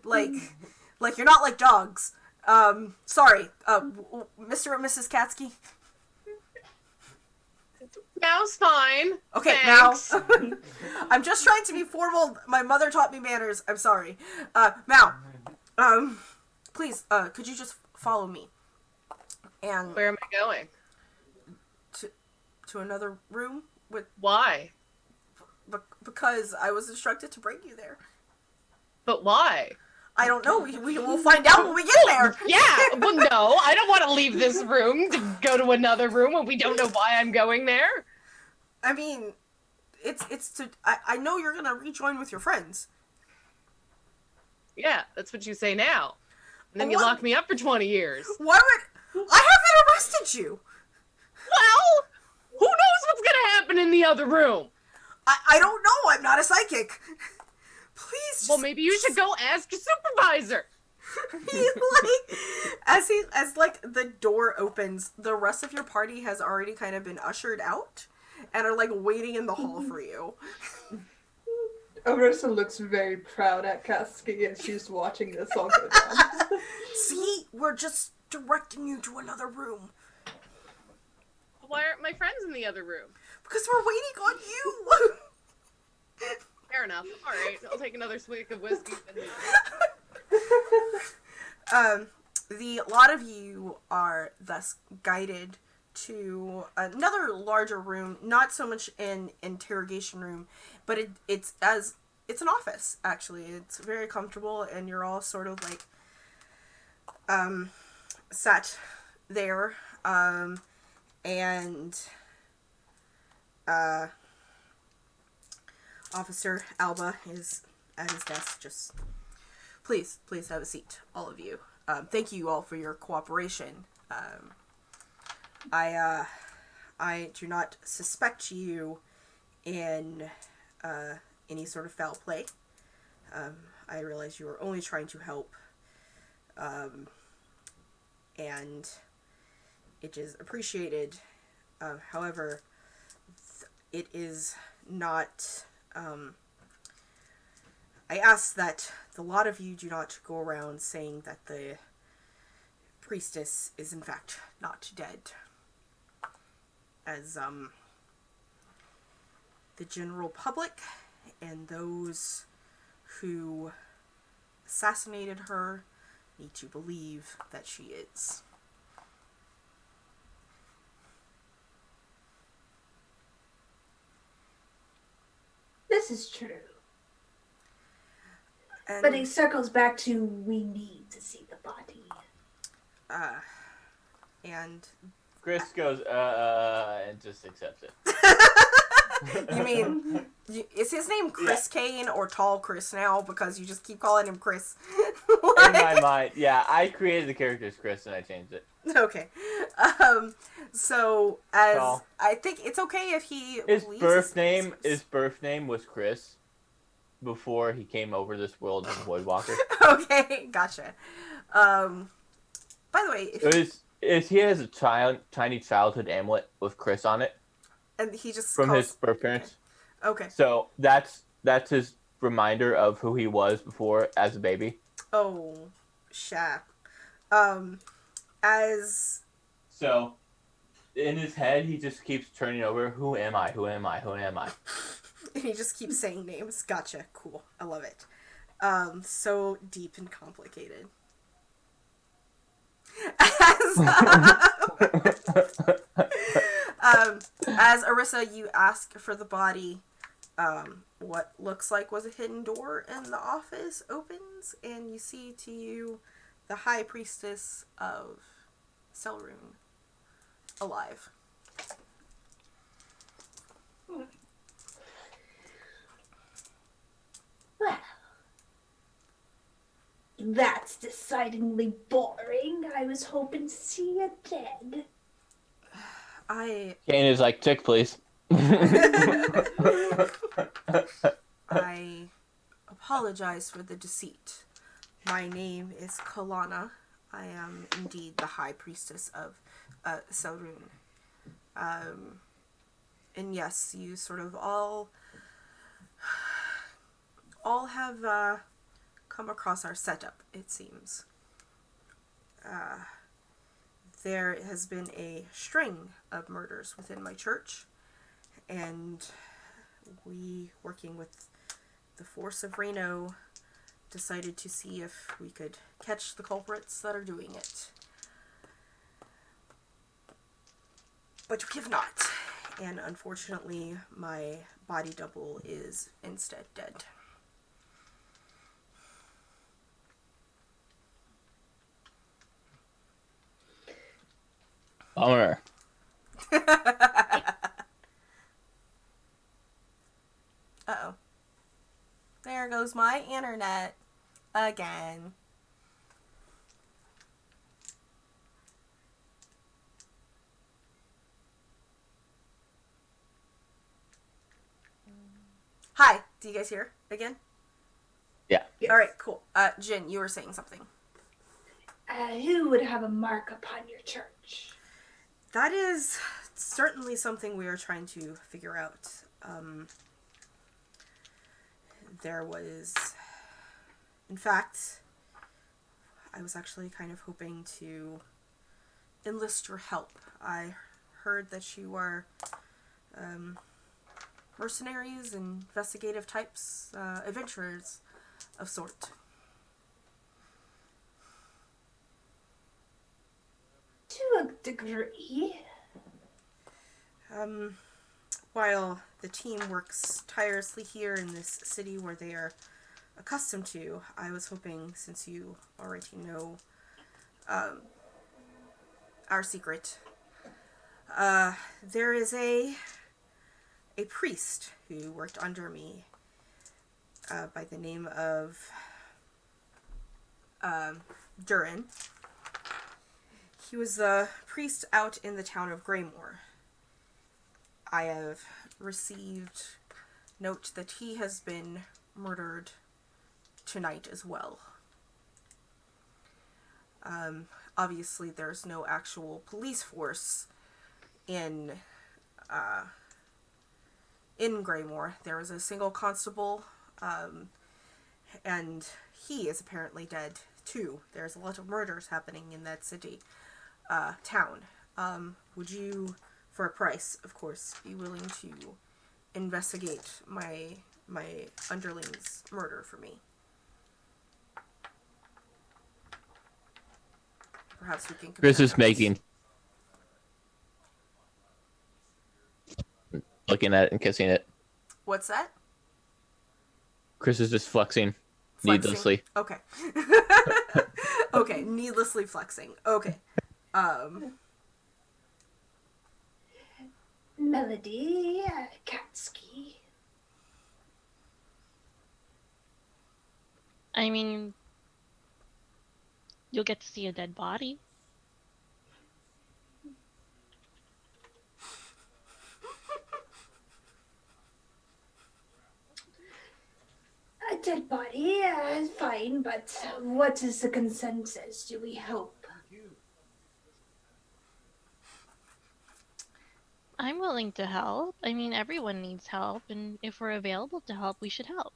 like you're not like dogs. Sorry, Mr. and Mrs. Katsky? Mal's fine. Okay, thanks. Mal. I'm just trying to be formal. My mother taught me manners. I'm sorry. Mal, please, could you just follow me. And Where am I going? to another room with Why? because I was instructed to bring you there. But why? I don't know. We will find out when we get there. Yeah, well, no, I don't want to leave this room to go to another room when we don't know why I'm going there. I mean, it's to. I know you're gonna rejoin with your friends. Yeah, that's what you say now. And then you What? lock me up for 20 years. Why would I haven't arrested you? Well, who knows what's gonna happen in the other room? I don't know. I'm not a psychic. Please. Just, Well, maybe you should go ask your supervisor. as the door opens, the rest of your party has already kind of been ushered out and are like waiting in the hall for you. Arissa looks very proud at Kasky as she's watching this all go down. See, we're just directing you to another room Why aren't my friends in the other room? because we're waiting on you. Fair enough. All right, I'll take another swig of whiskey. The lot of you are thus guided to another larger room, not so much an interrogation room, but it's an office, actually. It's very comfortable, and you're all sort of like sat there, and Officer Alba is at his desk. Just please have a seat, all of you. Thank you all for your cooperation. I do not suspect you in any sort of foul play. I realize you are only trying to help, and it is appreciated. However, it is not... I ask that the lot of you do not go around saying that the priestess is in fact not dead. As, the general public and those who assassinated her need to believe that she is. This is true. And, But it circles back to we need to see the body. and Chris goes, and just accepts it. you mean, is his name Chris Kane or Tall Chris now because you just keep calling him Chris? In my mind, yeah, I created the character as Chris and I changed it. Okay. So, as Tall. I think it's okay if he His leaves birth name, Christmas. his birth name was Chris before he came over this world as a Voidwalker. Okay, gotcha. By the way, He has a tiny childhood amulet with Chris on it and he just from calls, his birth parents. Okay. So that's his reminder of who he was before as a baby. Oh, sha. As So in his head, he just keeps turning over, who am I? Who am I? Who am I? he just keeps saying names. Gotcha. Cool. I love it. So deep and complicated. As Arissa, you ask for the body. What looks like was a hidden door in the office opens, and you see to you the High Priestess of Selrune alive. Well, that's decidedly boring. I was hoping to see you dead. I Kane is like, tick, please. I apologize for the deceit. My name is Kalana. I am indeed the High Priestess of Selrune. And yes, you sort of all have come across our setup, it seems. There has been a string of murders within my church, and we, working with the force of Reno, decided to see if we could catch the culprits that are doing it. but we have not. And unfortunately, my body double is instead dead. Bummer. Uh-oh. There goes my internet again. Hi, do you guys hear again? Yeah. Yes. All right, cool. Jin, you were saying something. Who would have a mark upon your church? That is certainly something we are trying to figure out. There was, in fact, I was actually kind of hoping to enlist your help. I heard that you are mercenaries, investigative types, adventurers of sort. To a degree. While the team works tirelessly here in this city where they are accustomed to, I was hoping, since you already know our secret, there is a priest who worked under me by the name of Durin. He was a priest out in the town of Greymore. I have received note that he has been murdered tonight as well. Obviously, there's no actual police force in Greymore. There is a single constable, and he is apparently dead too. There's a lot of murders happening in that city, town. Would you, for a price, of course, be willing to investigate my underling's murder for me? Perhaps we can compare Chris is notes. Looking at it and kissing it. What's that? Chris is just flexing needlessly. Okay. Okay, needlessly flexing. Okay. Melody Katsky. I mean, you'll get to see a dead body. A dead body is fine, but what is the consensus? Do we help? I'm willing to help. I mean, everyone needs help, and if we're available to help, we should help.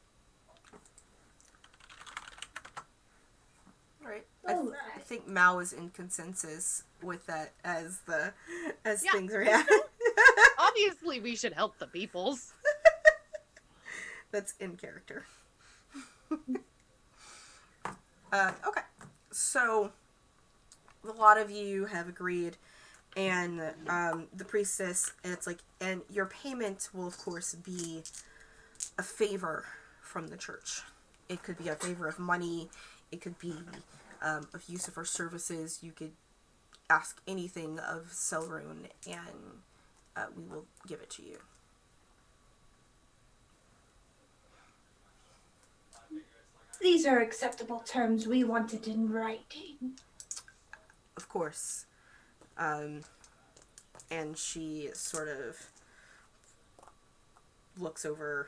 Right. All I think Mao is in consensus with that as Yeah. things are at. Obviously, we should help the peoples. That's in character. Okay. So, a lot of you have agreed, and the priestess, it's like, and your payment will, of course, be a favor from the church. It could be a favor of money. It could be of use of her services. You could ask anything of Selrune, and we will give it to you. These are acceptable terms. We want it in writing. Of course. And she sort of looks over.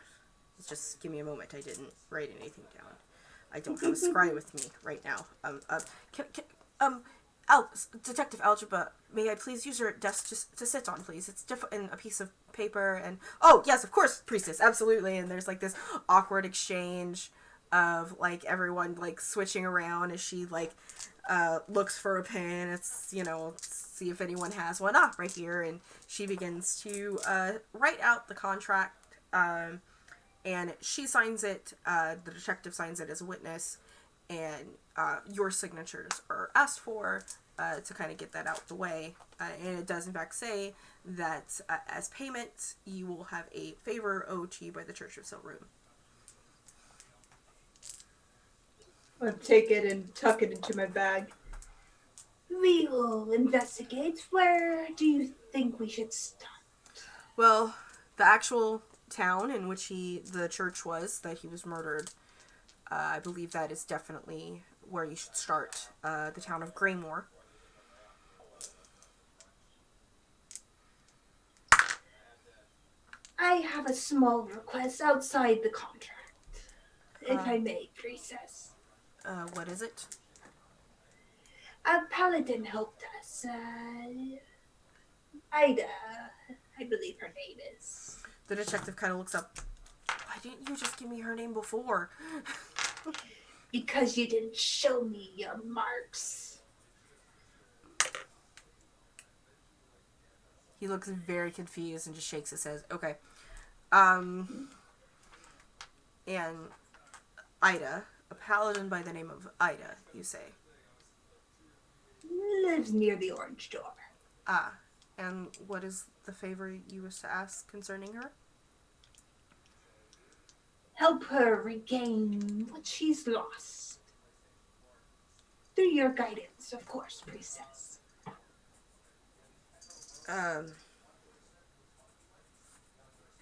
Just give me a moment. I didn't write anything down. I don't have a scry with me right now. Detective Algebra, may I please use your desk just to sit on, please? It's in a piece of paper and... Oh, yes, of course, priestess, absolutely. And there's, like, this awkward exchange of, like, everyone, like, switching around as she, like, looks for a pen. It's, you know, see if anyone has one. Ah, right here. And she begins to write out the contract, and she signs it. The detective signs it as a witness, and your signatures are asked for, to kind of get that out the way. And it does in fact say that as payment, you will have a favor owed to you by the Church of Silroom. I'll take it and tuck it into my bag. We will investigate. Where do you think we should start? Well, the actual town in which the church was, that he was murdered, I believe that is definitely where you should start. The town of Greymore. I have a small request outside the contract, if I may, Princess. What is it? A paladin helped us. Ida, I believe her name is. The detective kind of looks up. Why didn't you just give me her name before? Because you didn't show me your marks. He looks very confused and just shakes his head. Okay. And Ida, a paladin by the name of Ida, you say? Lives near the orange door. Ah. And what is the favor you wish to ask concerning her? Help her regain what she's lost. Through your guidance, of course, Princess.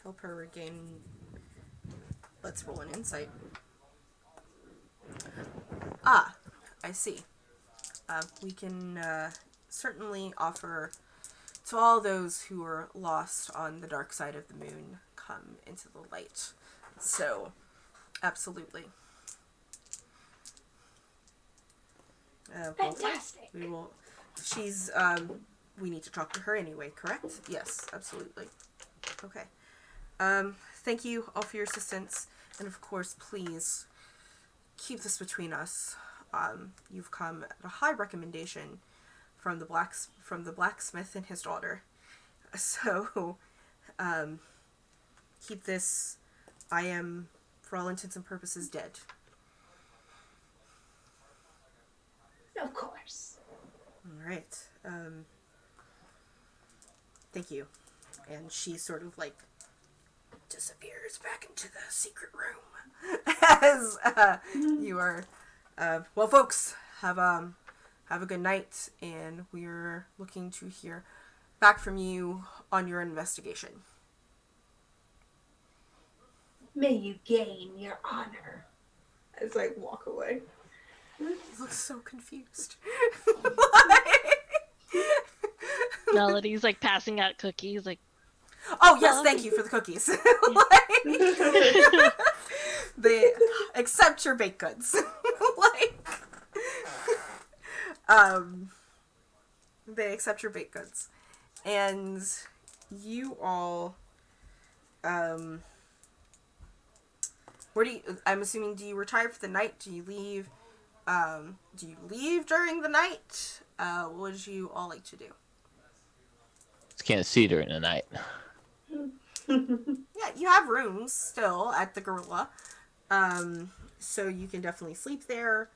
Help her regain... Let's roll an insight. Ah, I see. We can certainly offer to all those who are lost on the dark side of the moon come into the light. So, absolutely. Fantastic. We will. She's. We need to talk to her anyway. Correct? Yes, absolutely. Okay. Thank you all for your assistance, and of course, please keep this between us. You've come at a high recommendation from the blacksmith and his daughter. So, keep this. I am, for all intents and purposes, dead. Of course. All right. Thank you. And she sort of like disappears back into the secret room as you are. Well, folks, have a good night, and we're looking to hear back from you on your investigation. May you gain your honor. As I walk away. He looks so confused. Melody's like passing out cookies, like, Oh, yes, thank you for the cookies. They accept your baked goods. They accept your baked goods. And you all, I'm assuming, do you retire for the night? Do you leave during the night? What would you all like to do? Just can't see during the night. Yeah, you have rooms still at the Gorilla. So you can definitely sleep there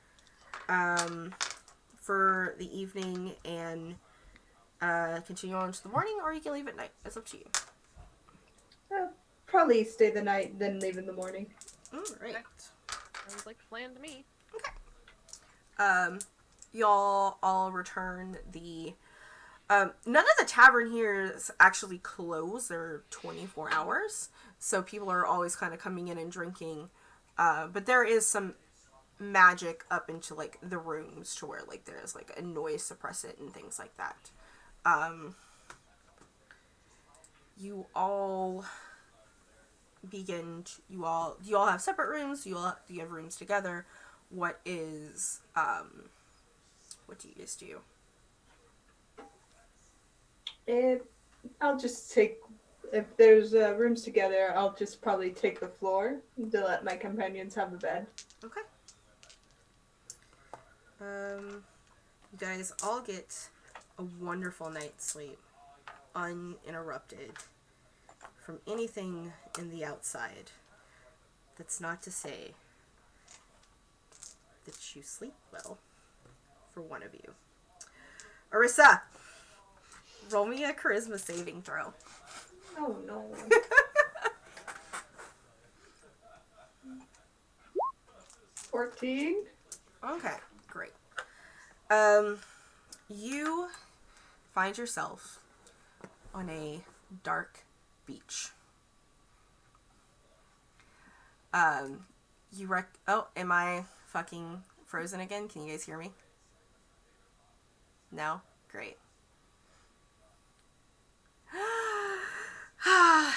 for the evening and continue on to the morning, or you can leave at night. It's up to you. Probably stay the night, then leave in the morning. Right. Sounds like a plan to me. Y'all all return the... none of the tavern here is actually closed. They're 24 hours. So people are always kind of coming in and drinking. But there is some magic up into, like, the rooms to where, like, there's, like, a noise suppressant and things like that. You all begin... Do you all have separate rooms? Do you have rooms together? What is... what do you guys do? I'll just take, if there's rooms together, I'll just probably take the floor to let my companions have a bed. Okay. You guys all get a wonderful night's sleep, uninterrupted from anything in the outside. That's not to say that you sleep well, for one of you. Arissa, roll me a charisma saving throw. Oh no. 14. Okay, great. You find yourself on a dark beach. Oh, am I fucking frozen again? Can you guys hear me? No? Great.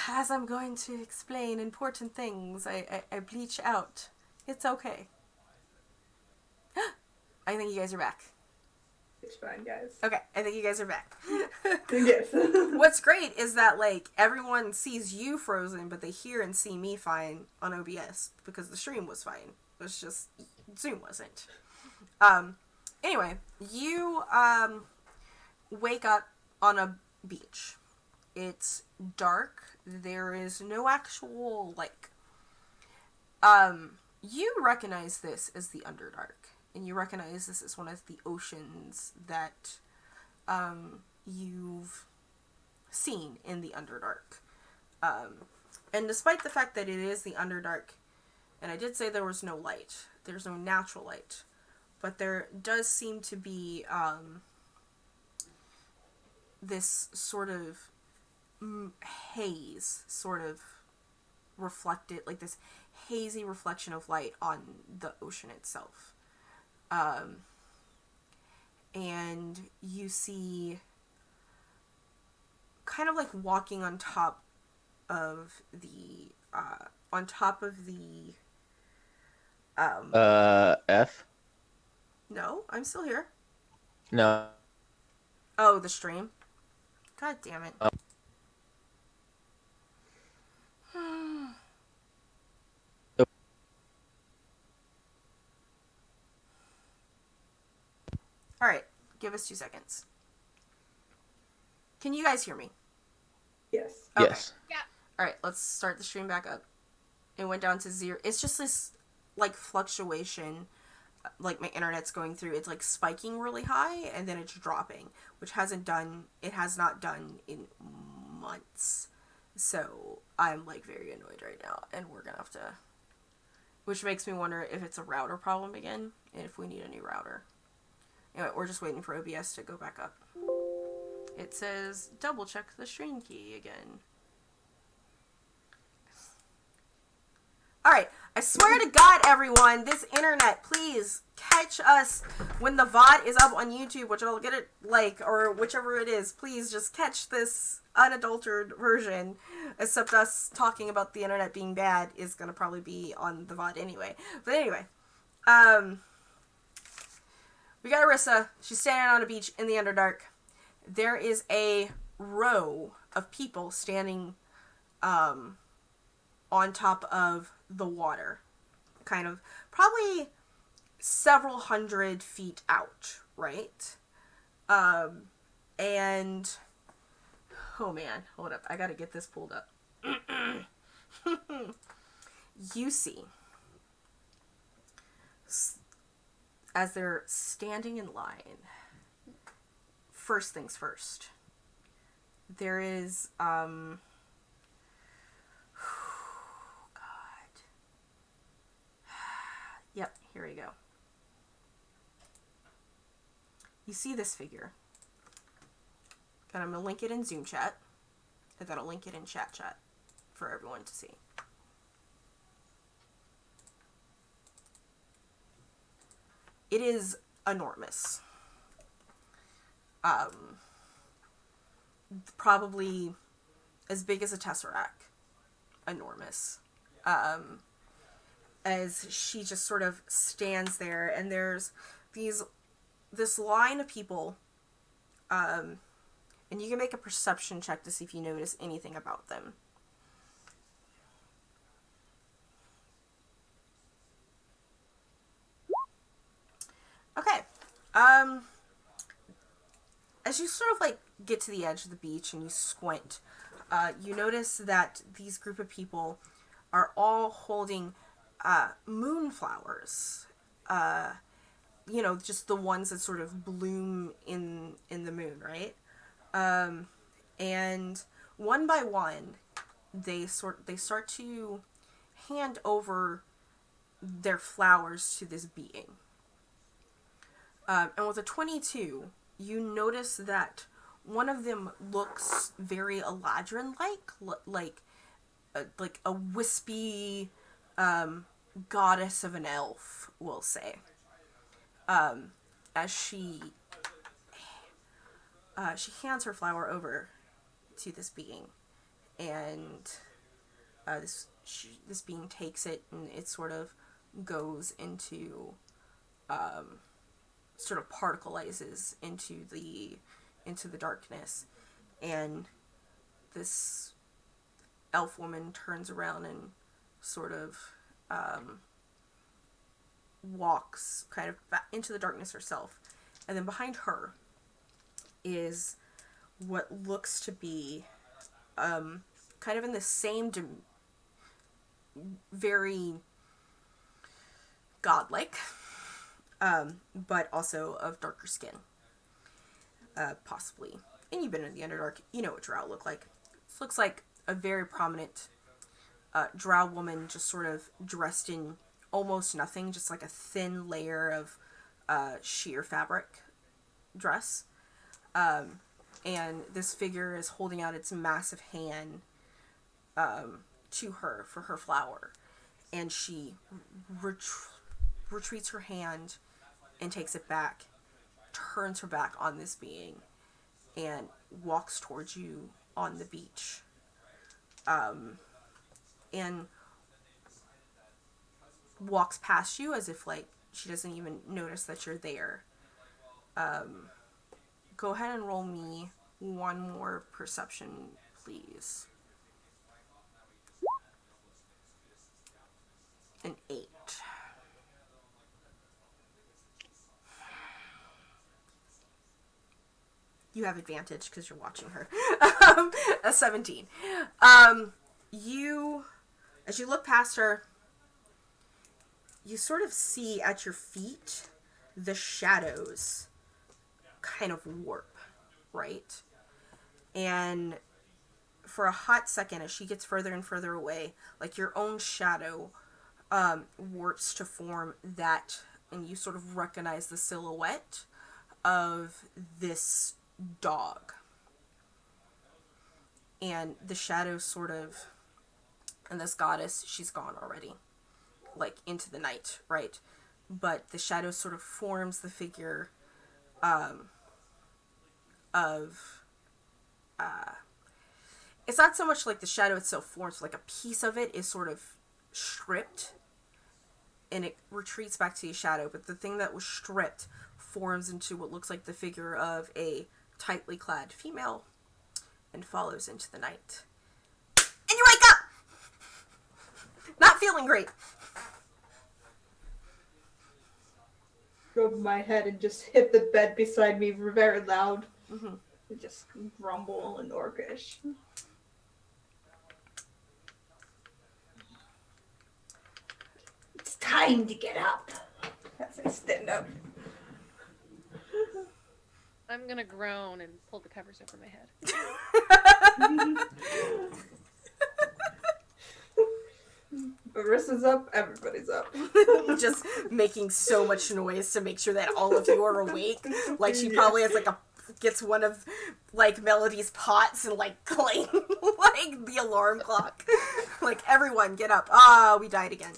As I'm going to explain important things, I bleach out. It's okay. I think you guys are back. It's fine, guys. Okay, I think you guys are back. Yes. What's great is that, like, everyone sees you frozen, but they hear and see me fine on OBS because the stream was fine. It was just Zoom wasn't. Anyway, you wake up on a beach. It's dark. There is no actual, like, you recognize this as the Underdark. And you recognize this as one of the oceans that you've seen in the Underdark. And despite the fact that it is the Underdark, and I did say there was no light, there's no natural light, but there does seem to be this sort of haze, sort of reflected, like this hazy reflection of light on the ocean itself. And you see kind of like walking on top of the F? No, I'm still here. No. Oh, the stream. God damn it. Alright, give us 2 seconds. Can you guys hear me? Yes. Okay. Yes. Alright, let's start the stream back up. It went down to 0. It's just this, like, fluctuation. Like, my internet's going through. It's, like, spiking really high, and then it's dropping. Which it has not done in months. So, I'm, like, very annoyed right now. And we're gonna have to... Which makes me wonder if it's a router problem again. And if we need a new router. Anyway, we're just waiting for OBS to go back up. It says, double check the stream key again. Alright, I swear to God, everyone, this internet, please catch us when the VOD is up on YouTube, which I'll get it, like, or whichever it is. Please just catch this unadulterated version, except us talking about the internet being bad is gonna probably be on the VOD anyway. But anyway, we got Arissa. She's standing on a beach in the Underdark. There is a row of people standing on top of the water. Kind of, probably several hundred feet out, right? And, oh man, hold up. I gotta get this pulled up. You see, as they're standing in line, first things first, there is, God. Yep, here we go. You see this figure. And I'm going to link it in Zoom chat. And then I'll link it in chat for everyone to see. It is enormous. Probably as big as a tesseract. Enormous. As she just sort of stands there, and there's this line of people, and you can make a perception check to see if you notice anything about them. Okay. As you sort of like get to the edge of the beach and you squint, you notice that these group of people are all holding moonflowers. you know, just the ones that sort of bloom in the moon, right? And one by one, they start to hand over their flowers to this being. And with a 22, you notice that one of them looks very Eladrin-like, like a wispy goddess of an elf, we'll say. As she hands her flower over to this being, and this being takes it, and it sort of goes into sort of particleizes into the darkness, and this elf woman turns around and sort of walks kind of back into the darkness herself, and then behind her is what looks to be kind of in the same very godlike, but also of darker skin, possibly. And you've been in the Underdark, you know what drow look like. This looks like a very prominent drow woman, just sort of dressed in almost nothing, just like a thin layer of sheer fabric dress. And this figure is holding out its massive hand to her for her flower. And she retreats her hand and takes it back, turns her back on this being, and walks towards you on the beach. And walks past you as if, like, she doesn't even notice that you're there. Go ahead and roll me one more perception, please. An 8. You have advantage because you're watching her. A 17. As you look past her, you sort of see at your feet the shadows kind of warp, right? And for a hot second, as she gets further and further away, like your own shadow warps to form that, and you sort of recognize the silhouette of this dog. And the shadow sort of, and this goddess, she's gone already, like into the night, right? But the shadow sort of forms the figure it's not so much like the shadow itself forms, like a piece of it is sort of stripped and it retreats back to the shadow, but the thing that was stripped forms into what looks like the figure of a tightly clad female and follows into the night. And you wake up! Not feeling great. Rub my head and just hit the bed beside me very loud. Mm-hmm. And just grumble in Orcish. It's time to get up. As I stand up. I'm gonna groan and pull the covers over my head. Marissa's up, everybody's up. Just making so much noise to make sure that all of you are awake. Like she probably has gets one of like Melody's pots and like clang like the alarm clock. Like everyone get up. We died again.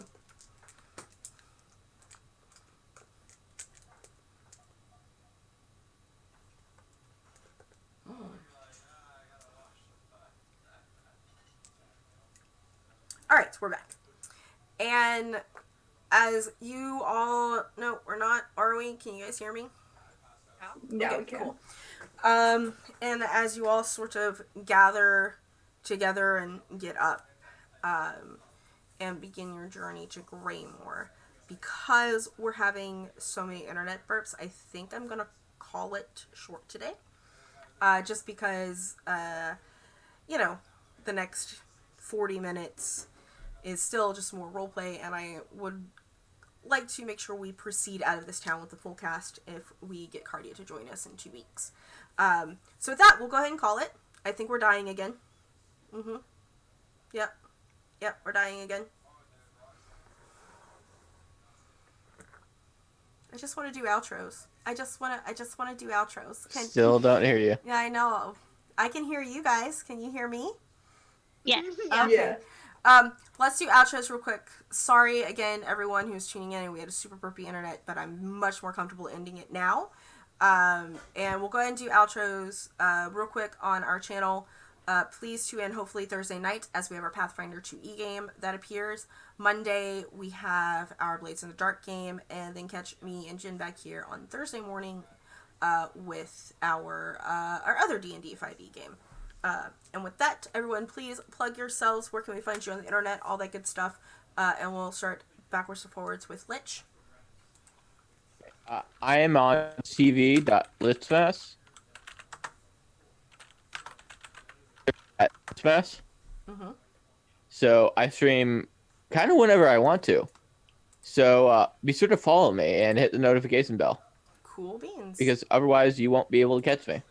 Alright, we're back. And as you all... No, we're not, are we? Can you guys hear me? Yeah, okay, we can. cool. And as you all sort of gather together and get up, and begin your journey to Greymore, because we're having so many internet burps, I think I'm gonna call it short today. Just because, you know, the next 40 minutes is still just more roleplay, and I would like to make sure we proceed out of this town with the full cast if we get Cardia to join us in 2 weeks. So with that, we'll go ahead and call it. I think we're dying again. Yep, we're dying again. I just want to do outros. I just want to do outros. Still don't hear you. Yeah, I know. I can hear you guys. Can you hear me? Yes. Okay. Let's do outros real quick. Sorry again, everyone who's tuning in, and we had a super burpy internet, but I'm much more comfortable ending it now. And we'll go ahead and do outros real quick on our channel. Please tune in hopefully Thursday night as we have our Pathfinder 2e game that appears. Monday we have our Blades in the Dark game, and then catch me and Jen back here on Thursday morning with our other D&D 5e game. And with that, everyone, please plug yourselves. Where can we find you on the internet? All that good stuff. And we'll start backwards and forwards with Lich. I am on tv.litzmess at Litzmess. So I stream kind of whenever I want to. So be sure to follow me and hit the notification bell. Cool beans. Because otherwise you won't be able to catch me.